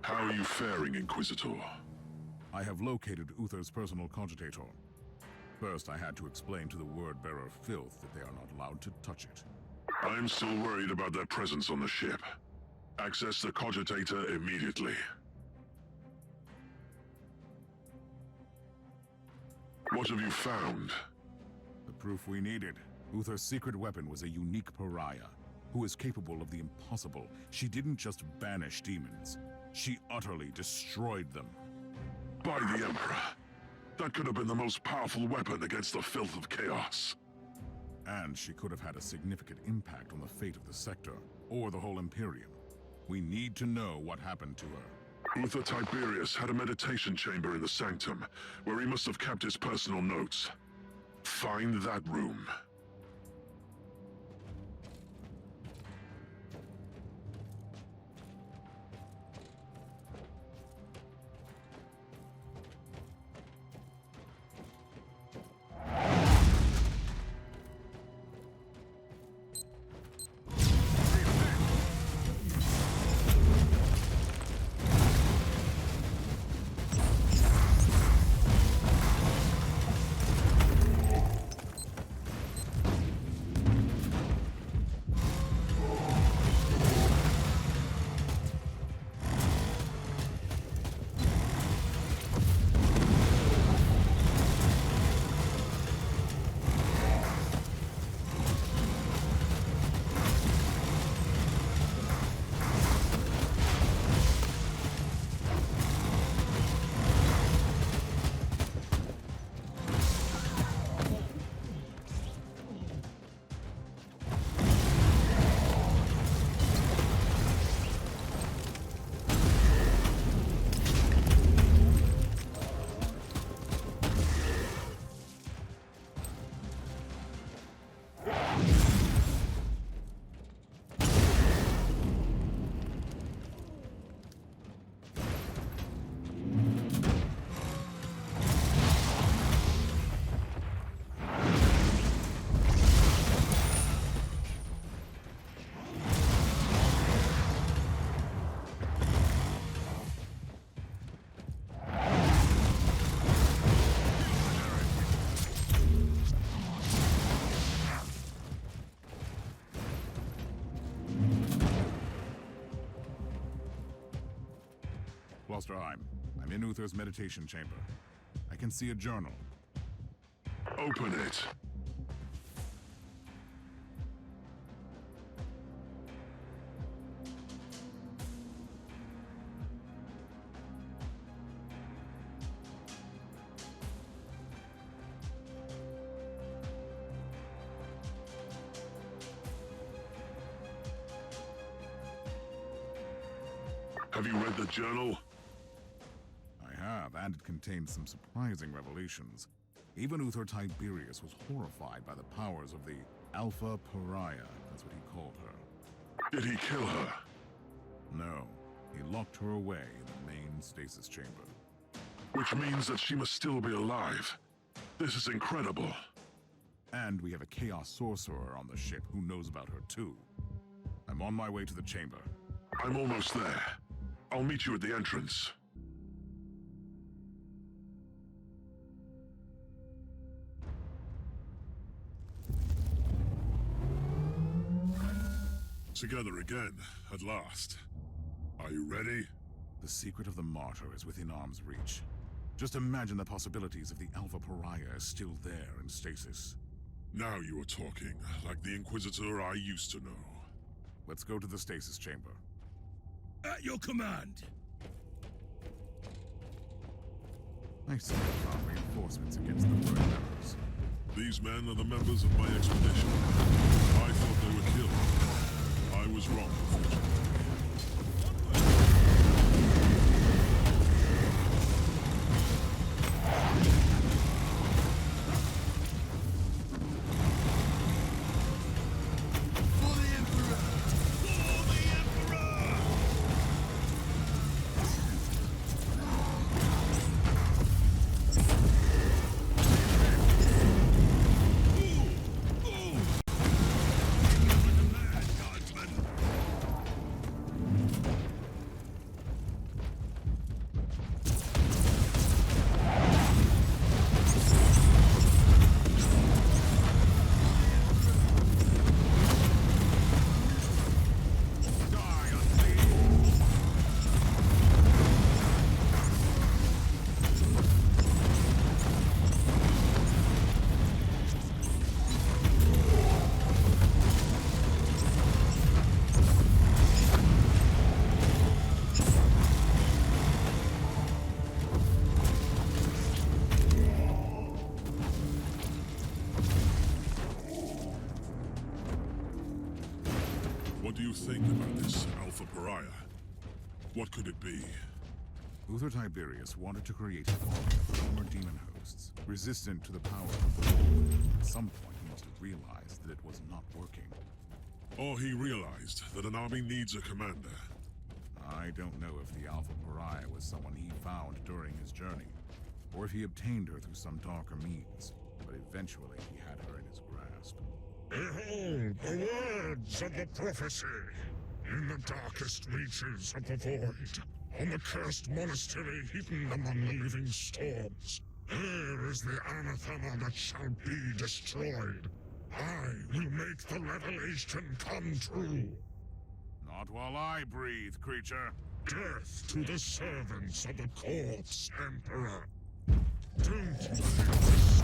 How are you faring, Inquisitor? I have located Uther's personal cogitator. First, I had to explain to the word-bearer filth that they are not allowed to touch it. I am still worried about their presence on the ship. Access the cogitator immediately. What have you found? The proof we needed. Uther's secret weapon was a unique pariah, who is capable of the impossible. She didn't just banish demons. She utterly destroyed them. By the Emperor. That could have been the most powerful weapon against the filth of chaos. And she could have had a significant impact on the fate of the sector, or the whole Imperium. We need to know what happened to her. Uther Tiberius had a meditation chamber in the sanctum, where he must have kept his personal notes. Find that room. I'm in Uther's meditation chamber. I can see a journal. Open it. Have you read the journal? I have, and it contains some surprising revelations. Even Uther Tiberius was horrified by the powers of the Alpha Pariah, that's what he called her. Did he kill her? No, he locked her away in the main stasis chamber. Which means that she must still be alive. This is incredible. And we have a Chaos Sorcerer on the ship who knows about her too. I'm on my way to the chamber. I'm almost there. I'll meet you at the entrance. Together again, at last. Are you ready? The secret of the Martyr is within arm's reach. Just imagine the possibilities if the Alpha Pariah is still there in stasis. Now you are talking, like the Inquisitor I used to know. Let's go to the stasis chamber. At your command! I see we found reinforcements against the Bird members. These men are the members of my expedition. I thought they were killed. I was wrong, unfortunately. What do you think about this Alpha Pariah? What could it be? Uther Tiberius wanted to create an army of former demon hosts, resistant to the power of the Lord. At some point, he must have realized that it was not working. Or he realized that an army needs a commander. I don't know if the Alpha Pariah was someone he found during his journey, or if he obtained her through some darker means, but eventually he had her in his grasp. Behold the words of the prophecy! In the darkest reaches of the void, on the cursed monastery hidden among the living storms, there is the anathema that shall be destroyed. I will make the revelation come true. Not while I breathe, creature. Death to the servants of the corpse emperor. Don't let this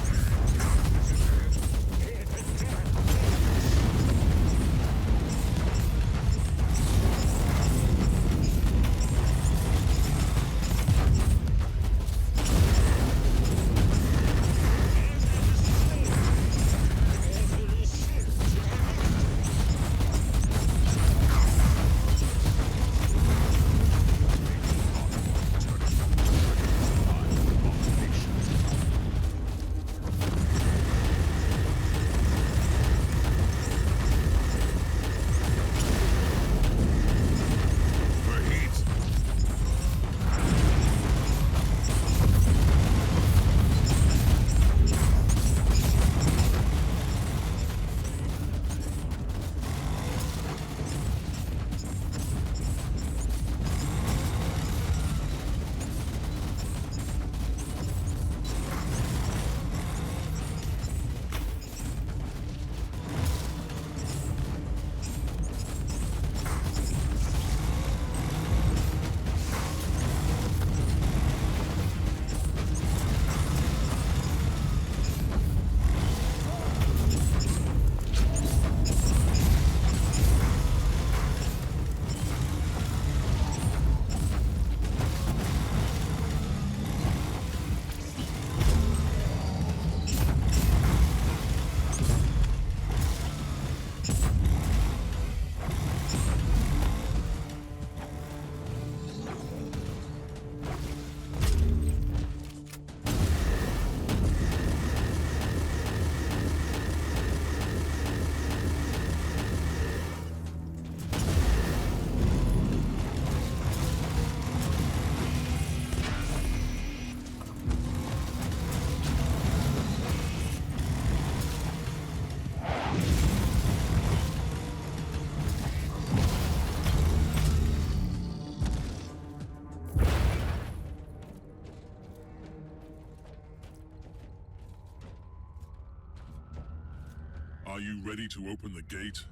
Are you ready to open the gate?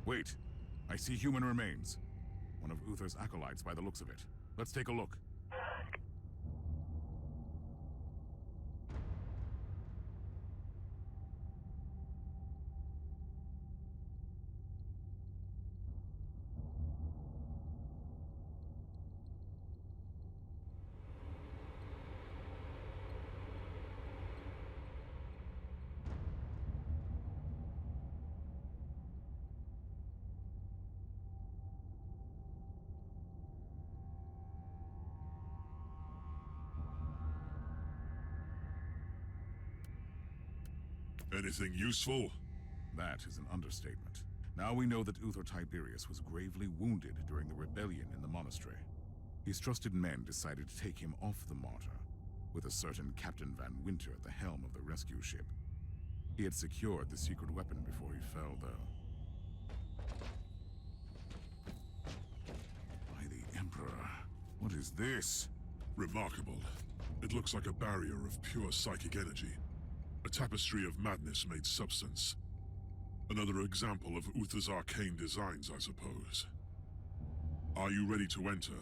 Wait. I see human remains. One of Uther's acolytes by the looks of it. Let's take a look. Anything useful? That is an understatement. Now we know that Uther Tiberius was gravely wounded during the rebellion in the monastery. His trusted men decided to take him off the Martyr, with a certain Captain Van Winter at the helm of the rescue ship. He had secured the secret weapon before he fell, though. By the Emperor, what is this? Remarkable. It looks like a barrier of pure psychic energy. A tapestry of madness made substance. Another example of Uther's arcane designs, I suppose. Are you ready to enter?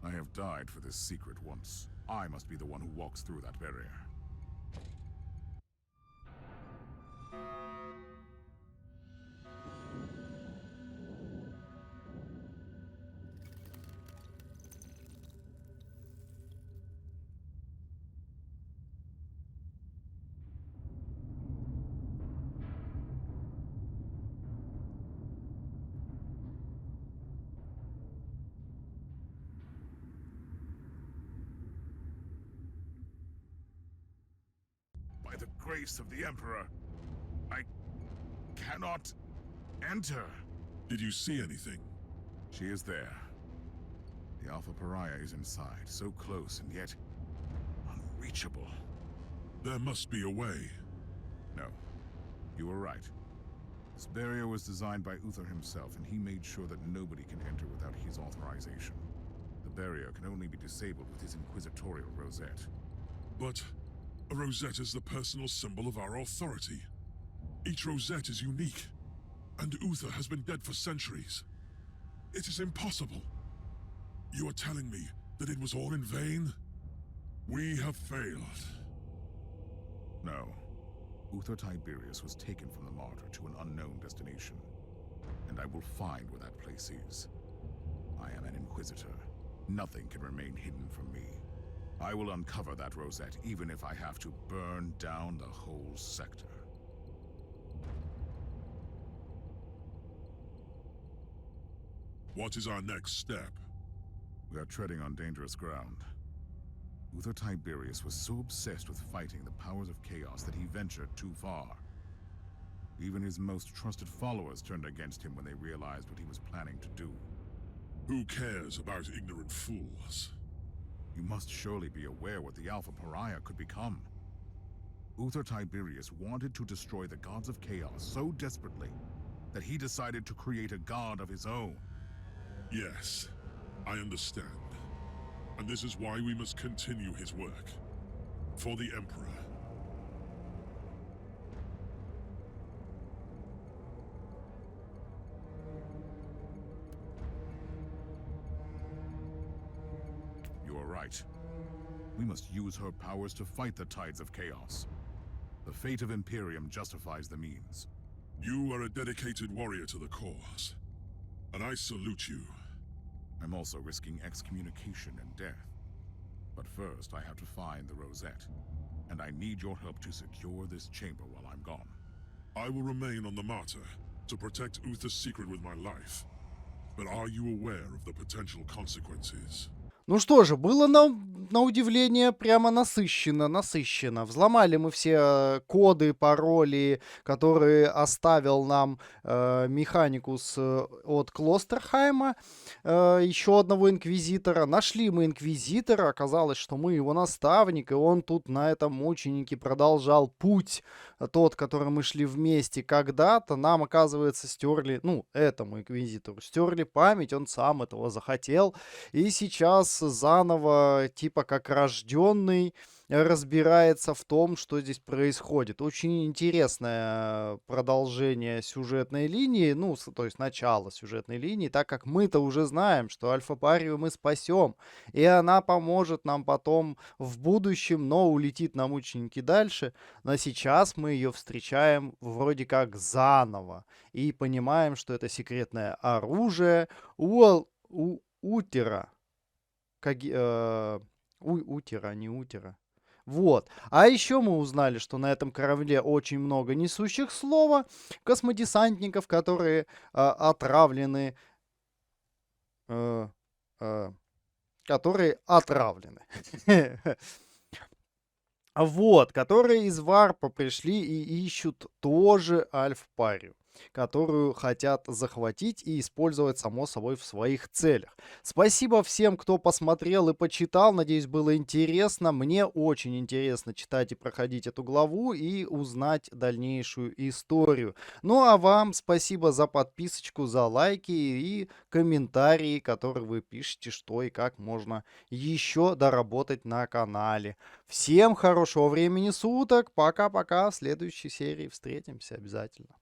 I have died for this secret once. I must be the one who walks through that barrier. By the grace of the Emperor, I cannot enter. Did you see anything? She is there. The Alpha Pariah is inside, so close and yet unreachable. There must be a way. No, you were right. This barrier was designed by Uther himself, and he made sure that nobody can enter without his authorization. The barrier can only be disabled with his inquisitorial rosette. But a rosette is the personal symbol of our authority. Each rosette is unique, and Uther has been dead for centuries. It is impossible. You are telling me that it was all in vain? We have failed. No. Uther Tiberius was taken from the Martyr to an unknown destination, and I will find where that place is. I am an Inquisitor. Nothing can remain hidden from me. I will uncover that rosette, even if I have to burn down the whole sector. What is our next step? We are treading on dangerous ground. Uther Tiberius was so obsessed with fighting the powers of chaos that he ventured too far. Even his most trusted followers turned against him when they realized what he was planning to do. Who cares about ignorant fools? You must surely be aware what the Alpha Pariah could become. Uther Tiberius wanted to destroy the gods of chaos so desperately that he decided to create a god of his own. Yes, I understand. And this is why we must continue his work. For the Emperor. You are right. We must use her powers to fight the tides of chaos. The fate of Imperium justifies the means. You are a dedicated warrior to the cause, and I salute you. I'm also risking excommunication and death. But first, I have to find the rosette, and I need your help to secure this chamber while I'm gone. I will remain on the Martyr to protect Uther's secret with my life. But are you aware of the potential consequences? Ну что же, было на удивление прямо насыщенно. Взломали мы все коды, пароли, которые оставил нам Механикус от Клостерхайма, еще одного Инквизитора. Нашли мы Инквизитора, оказалось, что мы его наставник, и он тут на этом мученике продолжал путь, тот, который мы шли вместе когда-то. Нам, оказывается, стерли, этому Инквизитору стерли память, он сам этого захотел, и сейчас заново, типа как рожденный, разбирается в том, что здесь происходит. Очень интересное продолжение сюжетной линии, ну, то есть начало сюжетной линии, так как мы-то уже знаем, что Альфа-Парию мы спасем, и она поможет нам потом в будущем, но улетит на мученики дальше. Но сейчас мы ее встречаем вроде как заново и понимаем, что это секретное оружие Утера. Утера, не Утера. Вот. А еще мы узнали, что на этом корабле очень много несущих слова, космодесантников, которые отравлены. Которые отравлены. Вот, которые из варпа пришли и ищут тоже Альф-Парию, которую хотят захватить и использовать, само собой, в своих целях. Спасибо всем, кто посмотрел и почитал. Надеюсь, было интересно. Мне очень интересно читать и проходить эту главу и узнать дальнейшую историю. Ну а вам спасибо за подписочку, за лайки и комментарии, которые вы пишете, что и как можно еще доработать на канале. Всем хорошего времени суток. Пока-пока. В следующей серии встретимся обязательно.